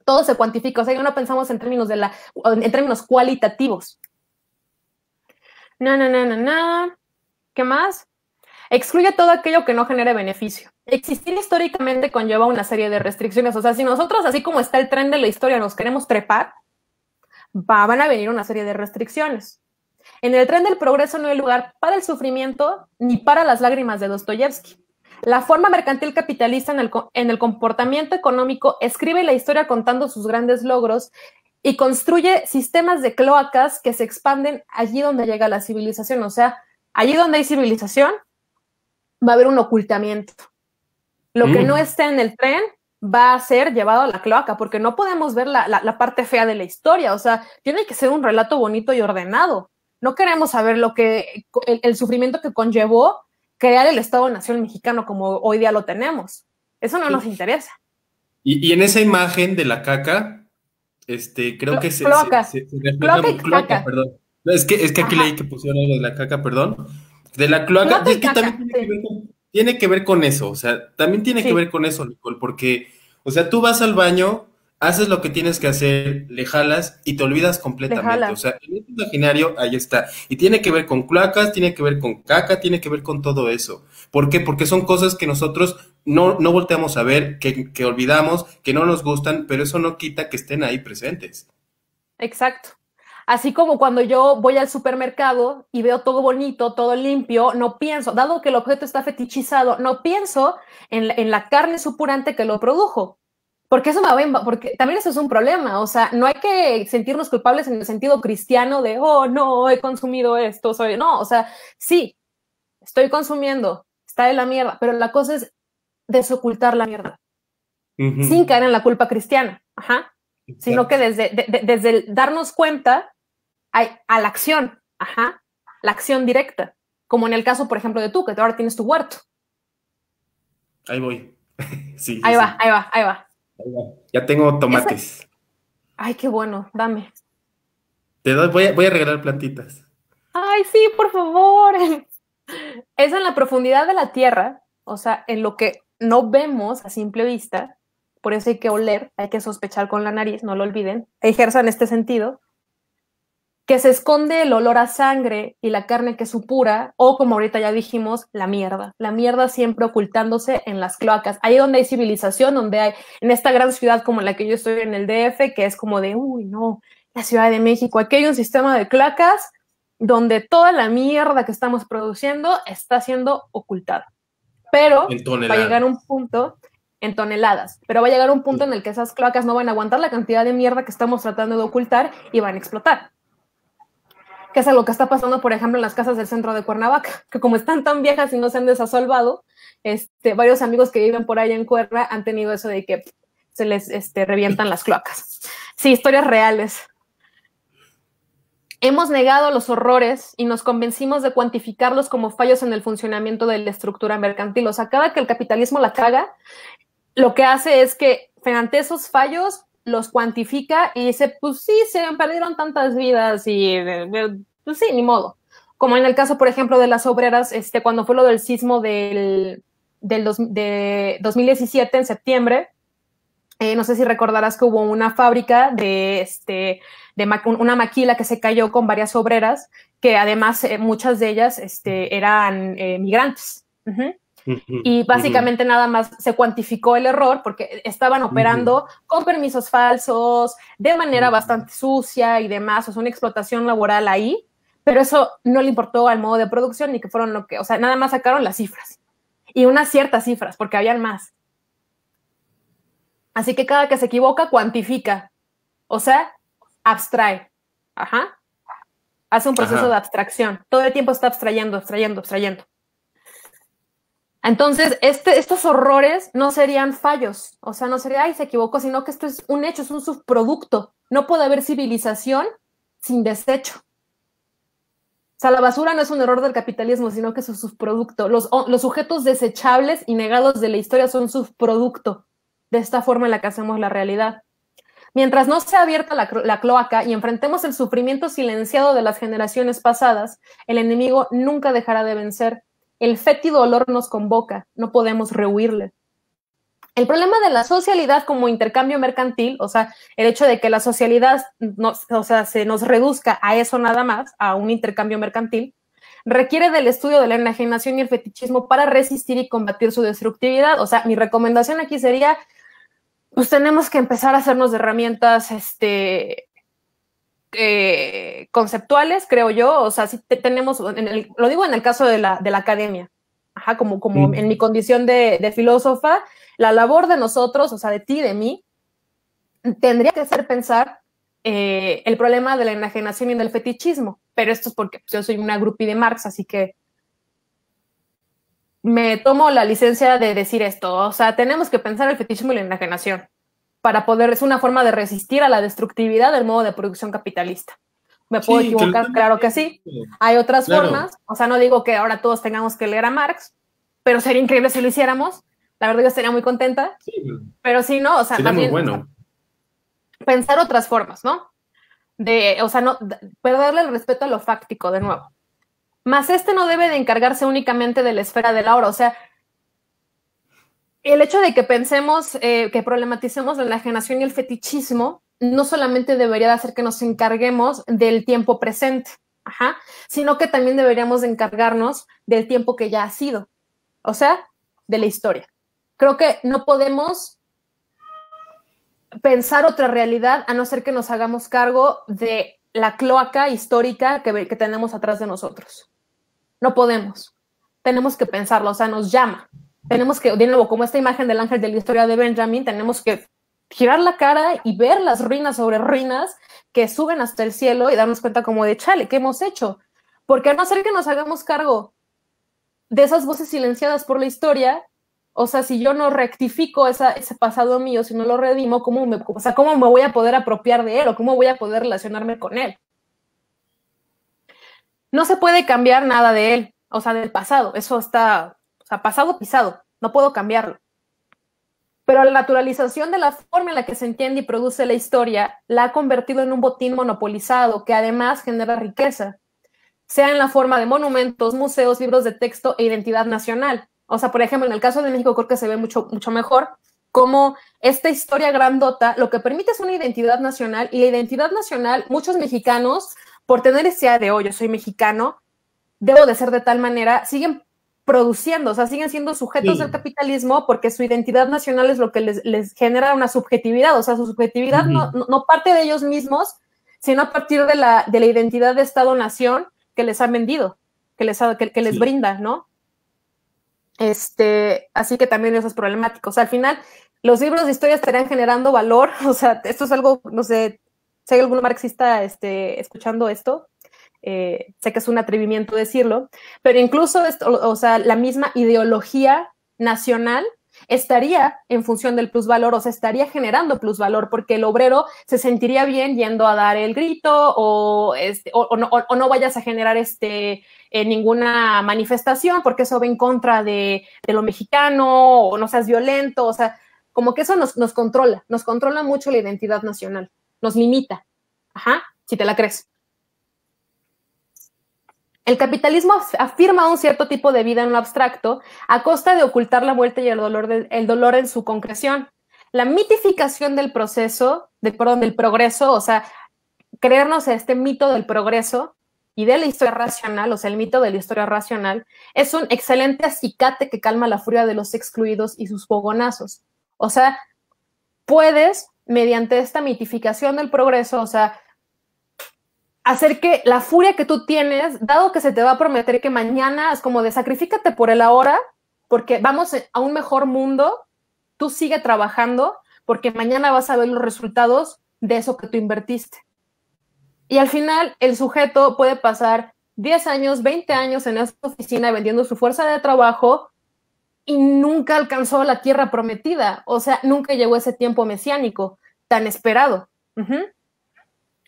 Todo se cuantifica, o sea, no pensamos en términos cualitativos. ¿Qué más? Excluye todo aquello que no genere beneficio. Existir históricamente conlleva una serie de restricciones, o sea, si nosotros, así como está el tren de la historia, nos queremos trepar, van a venir una serie de restricciones. En el tren del progreso no hay lugar para el sufrimiento ni para las lágrimas de Dostoyevsky. La forma mercantil capitalista en el comportamiento económico escribe la historia contando sus grandes logros y construye sistemas de cloacas que se expanden allí donde llega la civilización. O sea, allí donde hay civilización va a haber un ocultamiento. Lo que no esté en el tren va a ser llevado a la cloaca, porque no podemos ver la parte fea de la historia. O sea, tiene que ser un relato bonito y ordenado. No queremos saber el sufrimiento que conllevó crear el Estado-Nación mexicano como hoy día lo tenemos. Eso no nos interesa. Y en esa imagen de la caca, creo que cloaca, cloaca, perdón. No, es que aquí leí que pusieron algo de la caca, perdón. De la cloaca, es que también tiene que ver con eso, o sea, también tiene que ver con eso, Nicole, porque, o sea, tú vas al baño, haces lo que tienes que hacer, le jalas y te olvidas completamente. O sea, en este imaginario ahí está. Y tiene que ver con cloacas, tiene que ver con caca, tiene que ver con todo eso. ¿Por qué? Porque son cosas que nosotros no volteamos a ver, que olvidamos, que no nos gustan, pero eso no quita que estén ahí presentes. Exacto. Así como cuando yo voy al supermercado y veo todo bonito, todo limpio, no pienso, dado que el objeto está fetichizado, no pienso en la carne supurante que lo produjo. Porque eso porque también eso es un problema, o sea, no hay que sentirnos culpables en el sentido cristiano de, oh, no, he consumido esto, no, o sea, sí, estoy consumiendo, está de la mierda, pero la cosa es desocultar la mierda, sin caer en la culpa cristiana, ajá, sino que desde el darnos cuenta a la acción, ajá, la acción directa, como en el caso, por ejemplo, de tú, que ahora tienes tu huerto. Ahí voy. Sí, sí, Ahí va, sí. ahí va, ahí va. Ahí va. Ya tengo tomates. Ay, qué bueno, dame. Te doy, voy a regalar plantitas. Ay, sí, por favor. Es en la profundidad de la tierra, o sea, en lo que no vemos a simple vista, por eso hay que oler, hay que sospechar con la nariz, no lo olviden, ejerzan este sentido, que se esconde el olor a sangre y la carne que supura, o como ahorita ya dijimos, la mierda siempre ocultándose en las cloacas, ahí donde hay civilización, donde hay, en esta gran ciudad como la que yo estoy en el DF, que es como de, uy, no, la Ciudad de México, aquí hay un sistema de cloacas donde toda la mierda que estamos produciendo está siendo ocultada. Pero En va a llegar toneladas. un punto en toneladas, pero va a llegar un punto en el que esas cloacas no van a aguantar la cantidad de mierda que estamos tratando de ocultar y van a explotar. Que es lo que está pasando, por ejemplo, en las casas del centro de Cuernavaca, que como están tan viejas y no se han desasolvado, varios amigos que viven por allá en Cuerna han tenido eso de que se les revientan las cloacas. Sí, historias reales. Hemos negado los horrores y nos convencimos de cuantificarlos como fallos en el funcionamiento de la estructura mercantil. O sea, cada que el capitalismo la caga, lo que hace es que frente a esos fallos los cuantifica y dice, pues sí, se perdieron tantas vidas y pues sí, ni modo. Como en el caso, por ejemplo, de las obreras, cuando fue lo del sismo de 2017, en septiembre, no sé si recordarás que hubo una fábrica una maquila que se cayó con varias obreras, que además muchas de ellas eran migrantes. Y básicamente nada más se cuantificó el error porque estaban operando con permisos falsos, de manera bastante sucia y demás, o sea, una explotación laboral ahí, pero eso no le importó al modo de producción ni que fueron o sea, nada más sacaron las cifras y unas ciertas cifras porque habían más. Así que cada que se equivoca, cuantifica, o sea, abstrae. Ajá. Hace un proceso de abstracción. Todo el tiempo está abstrayendo, abstrayendo, abstrayendo. Entonces, estos horrores no serían fallos, o sea, no sería, ay, se equivocó, sino que esto es un hecho, es un subproducto. No puede haber civilización sin desecho. O sea, la basura no es un error del capitalismo, sino que es un subproducto. Los sujetos desechables y negados de la historia son subproducto de esta forma en la que hacemos la realidad. Mientras no sea abierta la cloaca y enfrentemos el sufrimiento silenciado de las generaciones pasadas, el enemigo nunca dejará de vencer. El fétido olor nos convoca, no podemos rehuirle. El problema de la socialidad como intercambio mercantil, o sea, el hecho de que la socialidad se nos reduzca a eso nada más, a un intercambio mercantil, requiere del estudio de la enajenación y el fetichismo para resistir y combatir su destructividad. O sea, mi recomendación aquí sería, pues tenemos que empezar a hacernos de herramientas conceptuales, creo yo. O sea, si tenemos, lo digo en el caso de la academia, ajá, como en mi condición de filósofa, la labor de nosotros, o sea, de ti, de mí, tendría que ser pensar el problema de la enajenación y del fetichismo. Pero esto es porque yo soy una groupie de Marx, así que me tomo la licencia de decir esto. O sea, tenemos que pensar el fetichismo y la enajenación para poder, es una forma de resistir a la destructividad del modo de producción capitalista. ¿Me puedo equivocar? Claro que sí. Hay otras formas, o sea, no digo que ahora todos tengamos que leer a Marx, pero sería increíble si lo hiciéramos. La verdad yo estaría muy contenta, sí, pero si no, o sea, sería muy bueno. O sea, pensar otras formas, ¿no? O sea, no, perderle el respeto a lo fáctico de nuevo. Más no debe de encargarse únicamente de la esfera del ahora, o sea, el hecho de que pensemos, que problematicemos la enajenación y el fetichismo, no solamente debería de hacer que nos encarguemos del tiempo presente, ajá, sino que también deberíamos de encargarnos del tiempo que ya ha sido, o sea, de la historia. Creo que no podemos pensar otra realidad a no ser que nos hagamos cargo de la cloaca histórica que tenemos atrás de nosotros. No podemos. Tenemos que pensarlo, o sea, nos llama. Tenemos que, de nuevo, como esta imagen del ángel de la historia de Benjamin, tenemos que girar la cara y ver las ruinas sobre ruinas que suben hasta el cielo y darnos cuenta como de, chale, ¿qué hemos hecho? Porque a no ser que nos hagamos cargo de esas voces silenciadas por la historia, o sea, si yo no rectifico ese pasado mío, si no lo redimo, ¿cómo me voy a poder apropiar de él o cómo voy a poder relacionarme con él? No se puede cambiar nada de él, o sea, del pasado. Eso está, o sea, pasado pisado. No puedo cambiarlo. Pero la naturalización de la forma en la que se entiende y produce la historia la ha convertido en un botín monopolizado que además genera riqueza, sea en la forma de monumentos, museos, libros de texto e identidad nacional. O sea, por ejemplo, en el caso de México creo que se ve mucho, mucho mejor cómo esta historia grandota lo que permite es una identidad nacional, y la identidad nacional, muchos mexicanos, por tener ese idea de, oh, yo soy mexicano, debo de ser de tal manera, siguen produciendo, o sea, siguen siendo sujetos del capitalismo porque su identidad nacional es lo que les genera una subjetividad, o sea, su subjetividad no parte de ellos mismos, sino a partir de la identidad de Estado-Nación que les han vendido, que les brinda, ¿no? Así que también eso es problemático. O sea, al final, los libros de historia estarían generando valor. O sea, esto es algo, no sé, si hay algún marxista escuchando esto, sé que es un atrevimiento decirlo, pero incluso o sea, la misma ideología nacional estaría en función del plusvalor, o sea, estaría generando plusvalor, porque el obrero se sentiría bien yendo a dar el grito o no vayas a generar ninguna manifestación porque eso va en contra de lo mexicano, o no seas violento, o sea, como que eso nos controla mucho la identidad nacional, nos limita, si te la crees. El capitalismo afirma un cierto tipo de vida en lo abstracto a costa de ocultar la muerte y el dolor en su concreción. La mitificación del del progreso, o sea, creernos este mito del progreso y de la historia racional, o sea, el mito de la historia racional, es un excelente acicate que calma la furia de los excluidos y sus fogonazos. O sea, puedes, mediante esta mitificación del progreso, o sea, hacer que la furia que tú tienes, dado que se te va a prometer que mañana es como de sacrifícate por el ahora, porque vamos a un mejor mundo, tú sigue trabajando, porque mañana vas a ver los resultados de eso que tú invertiste. Y al final el sujeto puede pasar 10 años, 20 años en esta oficina vendiendo su fuerza de trabajo y nunca alcanzó la tierra prometida, o sea, nunca llegó ese tiempo mesiánico tan esperado.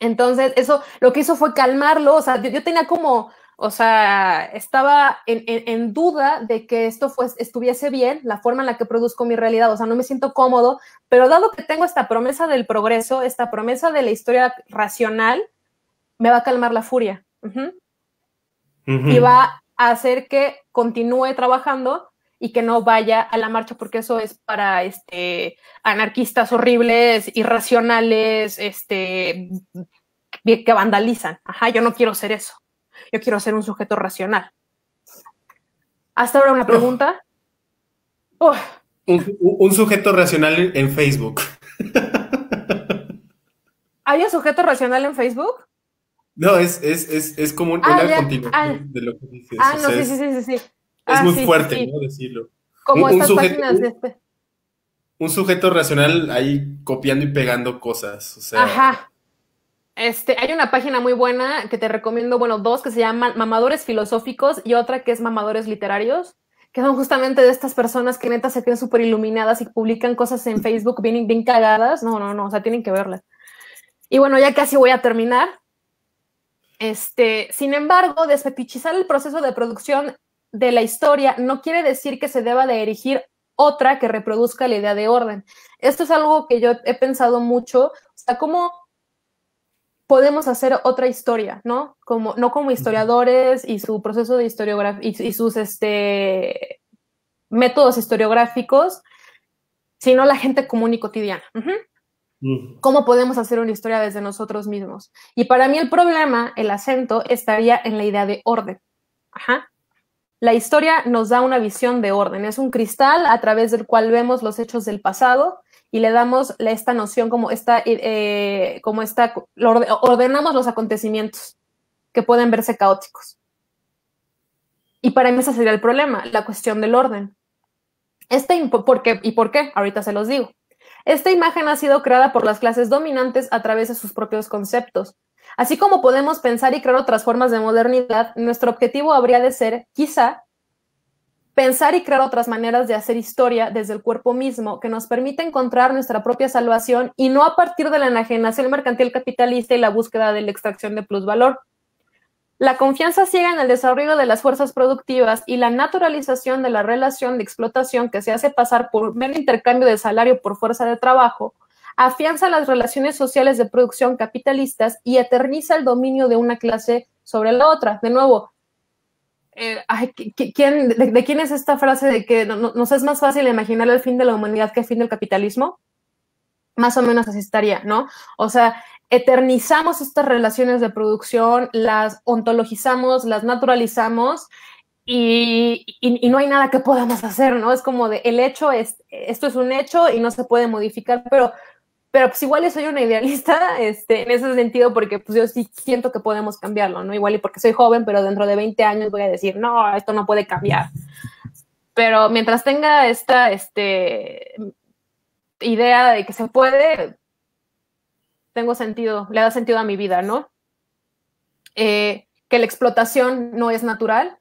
Entonces, eso lo que hizo fue calmarlo, o sea, yo tenía como, o sea, estaba en duda de que esto estuviese bien, la forma en la que produzco mi realidad, o sea, no me siento cómodo, pero dado que tengo esta promesa del progreso, esta promesa de la historia racional, me va a calmar la furia. Y va a hacer que continúe trabajando y que no vaya a la marcha, porque eso es para anarquistas horribles, irracionales, que vandalizan. Yo no quiero ser eso. Yo quiero ser un sujeto racional. ¿Hasta ahora una pregunta? Un sujeto racional en Facebook. ¿Hay un sujeto racional en Facebook? No, es como una continuación de lo que dices. No, sí. Es muy fuerte, ¿no? Decirlo. Como estas páginas de un sujeto racional ahí copiando y pegando cosas. O sea. Hay una página muy buena que te recomiendo, bueno, dos que se llaman Mamadores Filosóficos y otra que es Mamadores Literarios, que son justamente de estas personas que neta se creen súper iluminadas y publican cosas en Facebook bien cagadas. No, o sea, tienen que verlas. Y bueno, ya casi voy a terminar. Sin embargo, desfetichizar el proceso de producción de la historia no quiere decir que se deba de erigir otra que reproduzca la idea de orden. Esto es algo que yo he pensado mucho, o sea, cómo podemos hacer otra historia, ¿no? No como historiadores y su proceso de historiografía y sus métodos historiográficos, sino la gente común y cotidiana. ¿Cómo podemos hacer una historia desde nosotros mismos? Y para mí el problema, el acento, estaría en la idea de orden. La historia nos da una visión de orden. Es un cristal a través del cual vemos los hechos del pasado y le damos esta noción ordenamos los acontecimientos que pueden verse caóticos. Y para mí ese sería el problema, la cuestión del orden. ¿Por qué? Ahorita se los digo. Esta imagen ha sido creada por las clases dominantes a través de sus propios conceptos. Así como podemos pensar y crear otras formas de modernidad, nuestro objetivo habría de ser, quizá, pensar y crear otras maneras de hacer historia desde el cuerpo mismo que nos permite encontrar nuestra propia salvación y no a partir de la enajenación mercantil capitalista y la búsqueda de la extracción de plusvalor. La confianza ciega en el desarrollo de las fuerzas productivas y la naturalización de la relación de explotación que se hace pasar por mero intercambio de salario por fuerza de trabajo afianza las relaciones sociales de producción capitalistas y eterniza el dominio de una clase sobre la otra. De nuevo, ¿de quién es esta frase de que nos es más fácil imaginar el fin de la humanidad que el fin del capitalismo? Más o menos así estaría, ¿no? O sea, eternizamos estas relaciones de producción, las ontologizamos, las naturalizamos y no hay nada que podamos hacer, ¿no? Es como de, esto es un hecho y no se puede modificar, pero pues igual soy una idealista en ese sentido porque pues yo sí siento que podemos cambiarlo, ¿no? Igual y porque soy joven, pero dentro de 20 años voy a decir, no, esto no puede cambiar. Pero mientras tenga esta idea de que se puede, tengo sentido, le da sentido a mi vida, ¿no? Que la explotación no es natural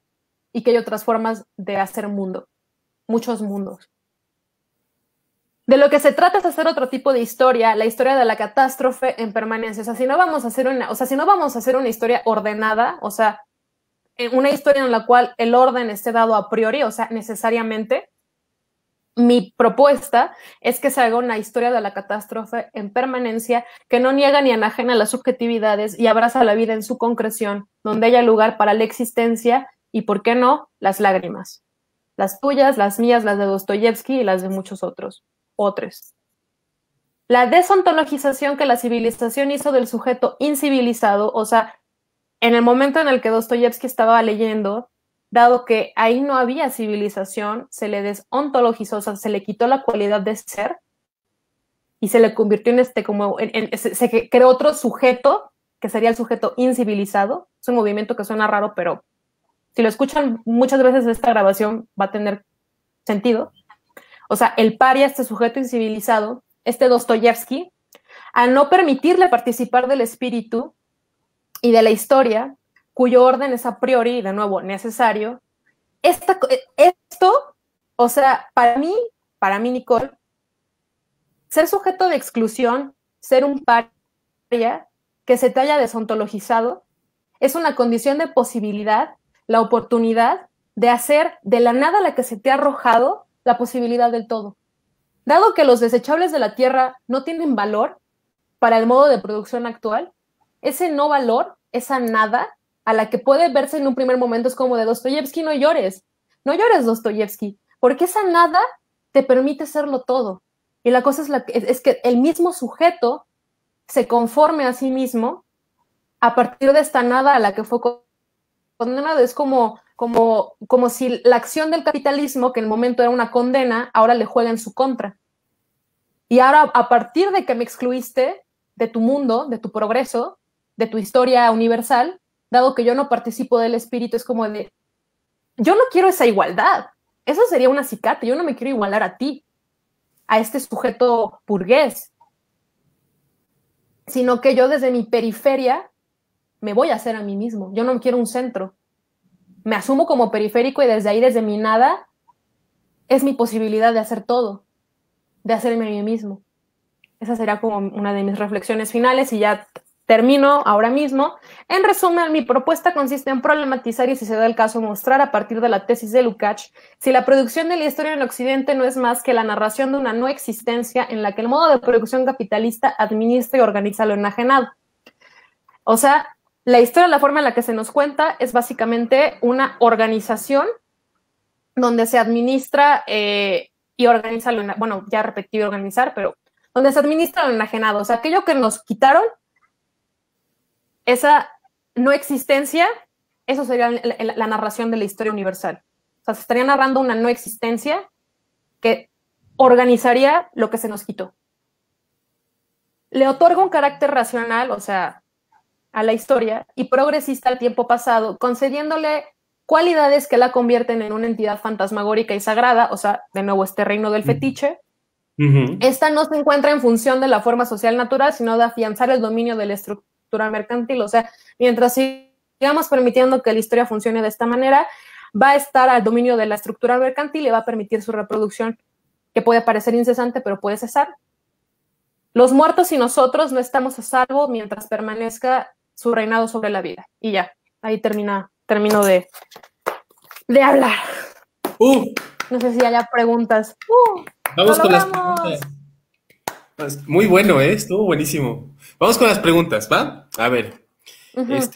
y que hay otras formas de hacer mundo, muchos mundos. De lo que se trata es hacer otro tipo de historia, la historia de la catástrofe en permanencia. O sea, si no vamos a hacer una historia ordenada, o sea, una historia en la cual el orden esté dado a priori, o sea, necesariamente, mi propuesta es que se haga una historia de la catástrofe en permanencia que no niega ni enajena las subjetividades y abraza la vida en su concreción, donde haya lugar para la existencia y, ¿por qué no?, las lágrimas. Las tuyas, las mías, las de Dostoyevsky y las de muchos otros. La desontologización que la civilización hizo del sujeto incivilizado, o sea, en el momento en el que Dostoyevsky estaba leyendo, dado que ahí no había civilización, se le desontologizó, o sea, se le quitó la cualidad de ser y se le convirtió se creó otro sujeto, que sería el sujeto incivilizado. Es un movimiento que suena raro, pero si lo escuchan muchas veces esta grabación va a tener sentido. O sea, el paria, este sujeto incivilizado, Dostoyevsky, al no permitirle participar del espíritu y de la historia, cuyo orden es a priori, de nuevo, necesario, esto, o sea, para mí, Nicole, ser sujeto de exclusión, ser un paria que se te haya desontologizado, es una condición de posibilidad, la oportunidad de hacer de la nada a la que se te ha arrojado la posibilidad del todo. Dado que los desechables de la tierra no tienen valor para el modo de producción actual, ese no valor, esa nada, a la que puede verse en un primer momento es como de Dostoyevsky, no llores, Dostoyevsky, porque esa nada te permite serlo todo. Y la cosa es que el mismo sujeto se conforme a sí mismo a partir de esta nada a la que fue condenado. Es como si la acción del capitalismo, que en el momento era una condena, ahora le juega en su contra. Y ahora, a partir de que me excluiste de tu mundo, de tu progreso, de tu historia universal, dado que yo no participo del espíritu, es como de, yo no quiero esa igualdad. Eso sería un acicate. Yo no me quiero igualar a ti, a este sujeto burgués, sino que yo desde mi periferia me voy a hacer a mí mismo. Yo no quiero un centro. Me asumo como periférico y desde ahí, desde mi nada, es mi posibilidad de hacer todo, de hacerme a mí mismo. Esa sería como una de mis reflexiones finales y ya termino ahora mismo. En resumen, mi propuesta consiste en problematizar y, si se da el caso, mostrar a partir de la tesis de Lukács si la producción de la historia en Occidente no es más que la narración de una no existencia en la que el modo de producción capitalista administra y organiza lo enajenado. O sea, la historia, la forma en la que se nos cuenta, es básicamente una organización donde se administra y organiza lo, bueno, ya repetí organizar, pero donde se administra lo enajenado. O sea, aquello que nos quitaron, esa no existencia, eso sería la narración de la historia universal. O sea, se estaría narrando una no existencia que organizaría lo que se nos quitó. Le otorga un carácter racional, o sea, a la historia y progresista al tiempo pasado, concediéndole cualidades que la convierten en una entidad fantasmagórica y sagrada, o sea, de nuevo este reino del fetiche, Ujú. Esta no se encuentra en función de la forma social natural, sino de afianzar el dominio de la estructura mercantil. O sea, mientras sigamos permitiendo que la historia funcione de esta manera, va a estar al dominio de la estructura mercantil y va a permitir su reproducción, que puede parecer incesante, pero puede cesar. Los muertos y nosotros no estamos a salvo mientras permanezca su reinado sobre la vida. Y ya, ahí termino de hablar. No sé si haya preguntas. ¡Lo Vamos con las logramos! preguntas. Muy bueno, ¿eh? Estuvo buenísimo. Vamos con las preguntas, ¿va? A ver,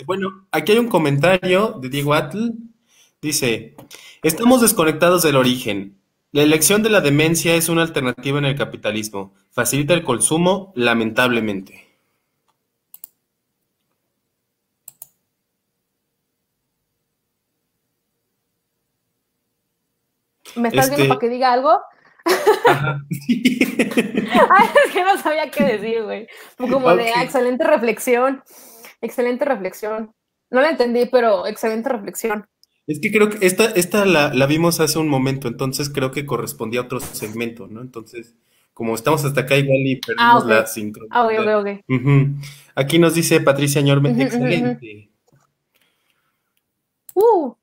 bueno, aquí hay un comentario de Diego Atl. Dice, estamos desconectados del origen. La elección de la demencia es una alternativa en el capitalismo. Facilita el consumo, lamentablemente. ¿Me estás viendo para que diga algo? Ajá. Ay, es que no sabía qué decir, güey. Como de, Ok. excelente reflexión. Excelente reflexión. No la entendí, pero excelente reflexión. Es que creo que esta la vimos hace un momento, entonces creo que correspondía a otro segmento, ¿no? Entonces, como estamos hasta acá igual y Ah, perdimos ok. la Ah, ok, ok, sincronicidad. ok. Ujú. Aquí nos dice Patricia Ñorme, Ujú, ujú, ujú. excelente. Uh,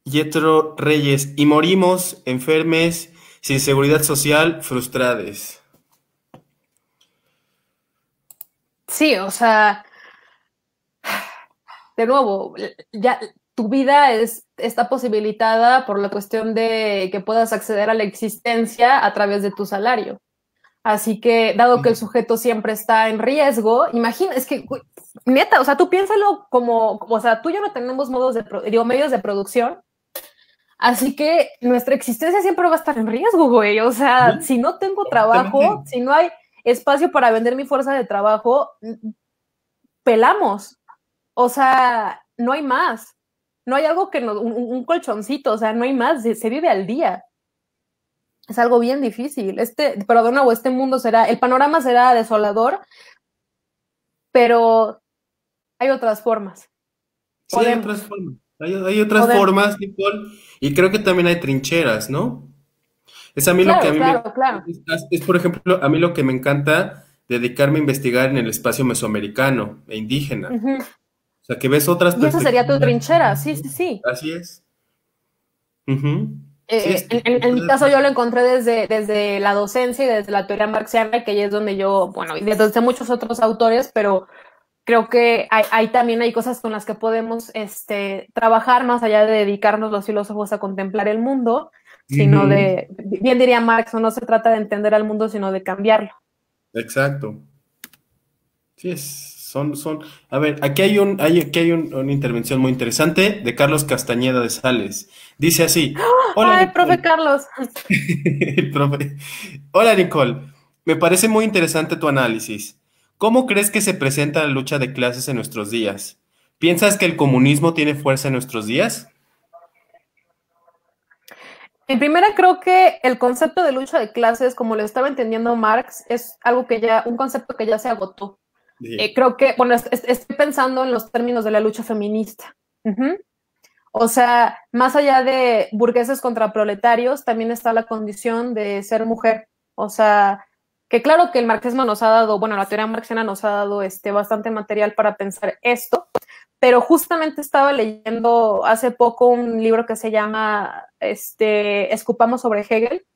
Yetro Reyes, y morimos enfermes, sin seguridad social, frustrades. sí, o sea, de nuevo, ya tu vida está posibilitada por la cuestión de que puedas acceder a la existencia a través de tu salario. Así que, dado que el sujeto siempre está en riesgo, imagina, es que, neta, o sea, tú piénsalo como, o sea, tú y yo no tenemos medios de producción, así que nuestra existencia siempre va a estar en riesgo, güey. O sea, Sí, si no tengo trabajo, completamente. si no hay espacio para vender mi fuerza de trabajo, pelamos. O sea, no hay más. No hay algo que un colchoncito, o sea, no hay más, se vive al día. Es algo bien difícil. Pero de nuevo, este mundo el panorama será desolador, pero hay otras formas. Sí, hay otras Podemos, formas. Hay otras podemos. formas, Nicole, y creo que también hay trincheras, ¿no? Es a mí lo que a Claro, mí me... claro, claro. por ejemplo, a mí lo que me encanta dedicarme a investigar en el espacio mesoamericano e indígena. Ujú. O sea, que ves otras Y esa sería tu perspectivas. trinchera, sí, sí, sí. Así es. Ujú. Sí, En mi caso yo lo encontré desde la docencia y desde la teoría marxiana, que ahí es donde yo, bueno, y desde muchos otros autores, pero creo que también hay cosas con las que podemos trabajar más allá de dedicarnos los filósofos a contemplar el mundo, sino Ujú. bien diría Marx, no se trata de entender al mundo, sino de cambiarlo. Exacto. Sí, a ver, aquí hay una intervención muy interesante de Carlos Castañeda de Sales. Dice así, hola Ay, profe Nicole. Carlos. El profe. Hola Nicole, me parece muy interesante tu análisis. ¿Cómo crees que se presenta la lucha de clases en nuestros días? ¿Piensas que el comunismo tiene fuerza en nuestros días? En primera, creo que el concepto de lucha de clases, como lo estaba entendiendo Marx, es un concepto que ya se agotó. Sí. Creo que, bueno, estoy pensando en los términos de la lucha feminista. Ujú. O sea, más allá de burgueses contra proletarios, también está la condición de ser mujer. O sea, que claro que el marxismo nos ha dado, bueno, la teoría marxiana nos ha dado bastante material para pensar esto, pero justamente estaba leyendo hace poco un libro que se llama Escupamos sobre Hegel,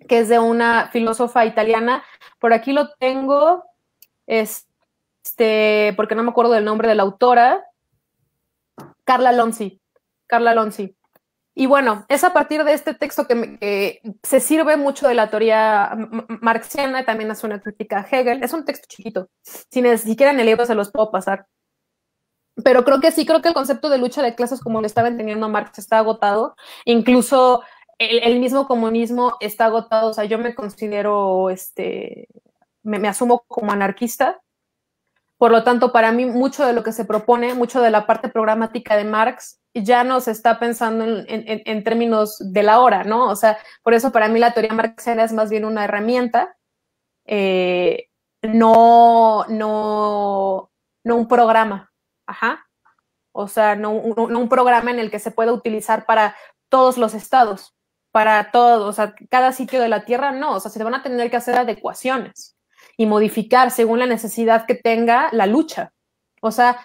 que es de una filósofa italiana. Por aquí lo tengo, porque no me acuerdo del nombre de la autora, Carla Lonzi. Carla Lonzi. Y bueno, es a partir de este texto que se sirve mucho de la teoría marxiana, también hace una crítica a Hegel. Es un texto chiquito, si ni siquiera en el libro se los puedo pasar. Pero creo que el concepto de lucha de clases como lo estaba entendiendo Marx está agotado. Incluso el mismo comunismo está agotado. O sea, yo me considero, me asumo como anarquista. Por lo tanto, para mí, mucho de lo que se propone, mucho de la parte programática de Marx, ya no se está pensando en términos de la hora, ¿no? O sea, por eso para mí la teoría marxiana es más bien una herramienta, eh, no un programa. Ajá. O sea, no un programa en el que se pueda utilizar para todos los estados. para todo, o sea, cada sitio de la Tierra, no, o sea, se van a tener que hacer adecuaciones y modificar según la necesidad que tenga la lucha. O sea,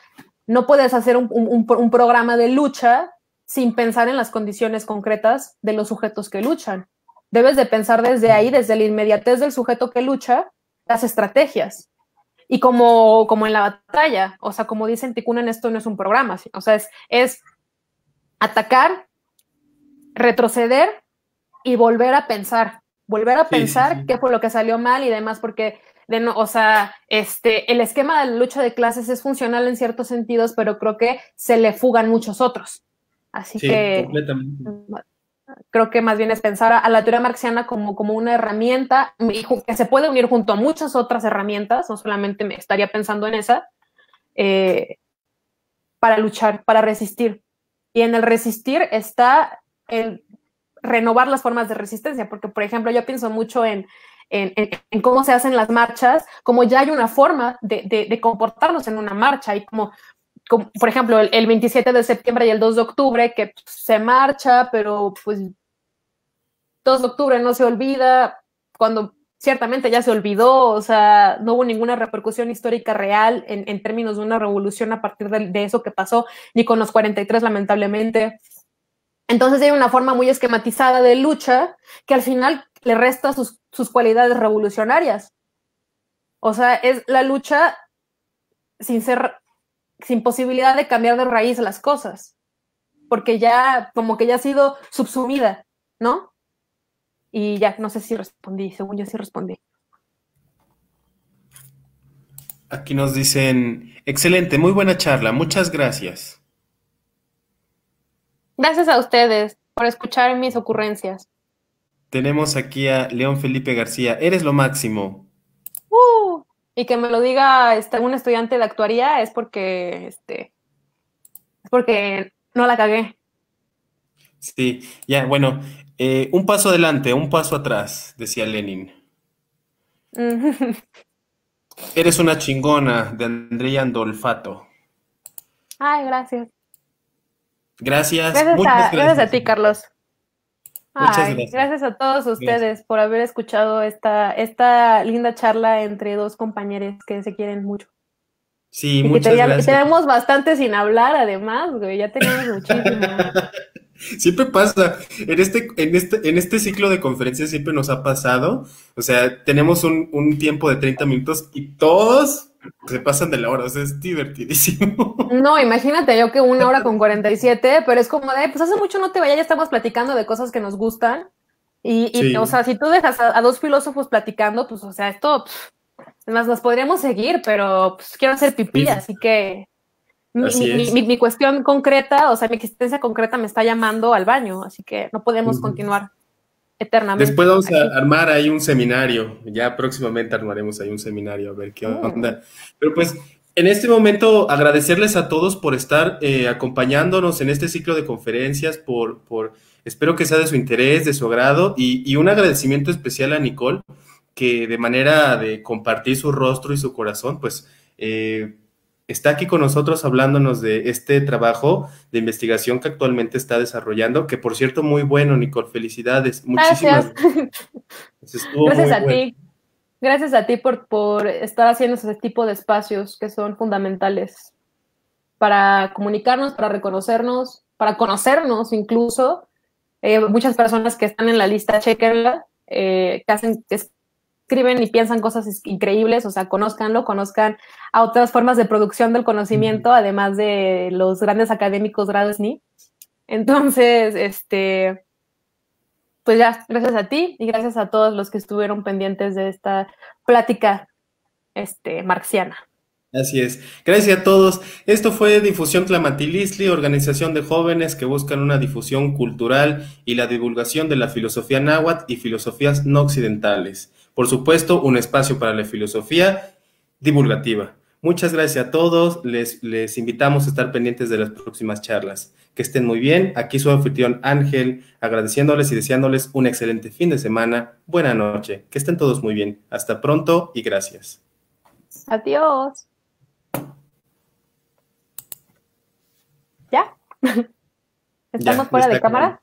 no puedes hacer un programa de lucha sin pensar en las condiciones concretas de los sujetos que luchan. Debes de pensar desde ahí, desde la inmediatez del sujeto que lucha, las estrategias. Y como en la batalla, o sea, como dicen Tikunen, esto no es un programa, o sea, es atacar, retroceder y volver a pensar qué fue lo que salió mal y demás, porque o sea, el esquema de la lucha de clases es funcional en ciertos sentidos, pero creo que se le fugan muchos otros. Así que completamente. Creo que más bien es pensar a la teoría marxiana como una herramienta que se puede unir junto a muchas otras herramientas, no solamente me estaría pensando en esa, para luchar, para resistir. Y en el resistir está el renovar las formas de resistencia, porque, por ejemplo, yo pienso mucho en cómo se hacen las marchas, como ya hay una forma de comportarnos en una marcha, y como por ejemplo, el 27 de septiembre y el 2 de octubre, que se marcha, pero pues 2 de octubre no se olvida, cuando ciertamente ya se olvidó, o sea, no hubo ninguna repercusión histórica real en términos de una revolución a partir de eso que pasó, ni con los 43, lamentablemente. Entonces hay una forma muy esquematizada de lucha que al final le resta sus cualidades revolucionarias. O sea, es la lucha sin posibilidad de cambiar de raíz las cosas, porque ya como que ya ha sido subsumida, ¿no? Y ya, no sé si respondí, según yo sí respondí. Aquí nos dicen, excelente, muy buena charla, muchas gracias. Gracias a ustedes por escuchar mis ocurrencias. Tenemos aquí a León Felipe García, eres lo máximo. Y que me lo diga un estudiante de actuaría es porque no la cagué. Sí, ya, bueno, un paso adelante, un paso atrás, decía Lenin. Eres una chingona, de Andrea Andolfato. Ay, gracias. Gracias, muchas Gracias a gracias. ti, Carlos. Muchas Ay, gracias. gracias a todos Gracias. ustedes por haber escuchado esta linda charla entre dos compañeros que se quieren mucho. Sí, Y que muchas gracias. tenemos bastante sin hablar, además, güey, ya teníamos muchísimo. Siempre pasa, en este ciclo de conferencias siempre nos ha pasado, o sea, tenemos un tiempo de 30 minutos y todos se pasan de la hora, o sea, es divertidísimo. No, imagínate yo que 1 hora con 47, pero es como de, pues hace mucho no te vaya, ya estamos platicando de cosas que nos gustan. O Sí, sea, si tú dejas a dos filósofos platicando, pues, o sea, esto, además nos podríamos seguir, pero pues quiero hacer pipí, sí, así que así es. mi cuestión concreta, o sea, mi existencia concreta me está llamando al baño, así que no podemos Ujú. continuar Después eternamente vamos aquí. a armar ahí un seminario, ya próximamente armaremos ahí un seminario, a ver qué Mm. onda. Pero pues en este momento agradecerles a todos por estar acompañándonos en este ciclo de conferencias, espero que sea de su interés, de su agrado, y un agradecimiento especial a Nicole, que de manera de compartir su rostro y su corazón, pues está aquí con nosotros hablándonos de este trabajo de investigación que actualmente está desarrollando, que por cierto, muy bueno, Nicole, felicidades, muchísimas Gracias. gracias. Estuvo Gracias muy a bueno. ti. Gracias a ti por estar haciendo ese tipo de espacios que son fundamentales para comunicarnos, para reconocernos, para conocernos incluso. Muchas personas que están en la lista, chequenla, que escriben y piensan cosas increíbles, o sea, conozcan a otras formas de producción del conocimiento, además de los grandes académicos grados NI. Entonces, pues ya, gracias a ti y gracias a todos los que estuvieron pendientes de esta plática, marxiana. Así es. Gracias a todos. Esto fue Difusión Tlamatilisli, organización de jóvenes que buscan una difusión cultural y la divulgación de la filosofía náhuatl y filosofías no occidentales. Por supuesto, un espacio para la filosofía divulgativa. Muchas gracias a todos. Les invitamos a estar pendientes de las próximas charlas. Que estén muy bien. Aquí su anfitrión Ángel, agradeciéndoles y deseándoles un excelente fin de semana. Buena noche. Que estén todos muy bien. Hasta pronto y gracias. Adiós. ¿Ya? ¿Estamos Ya fuera está de acabando. cámara?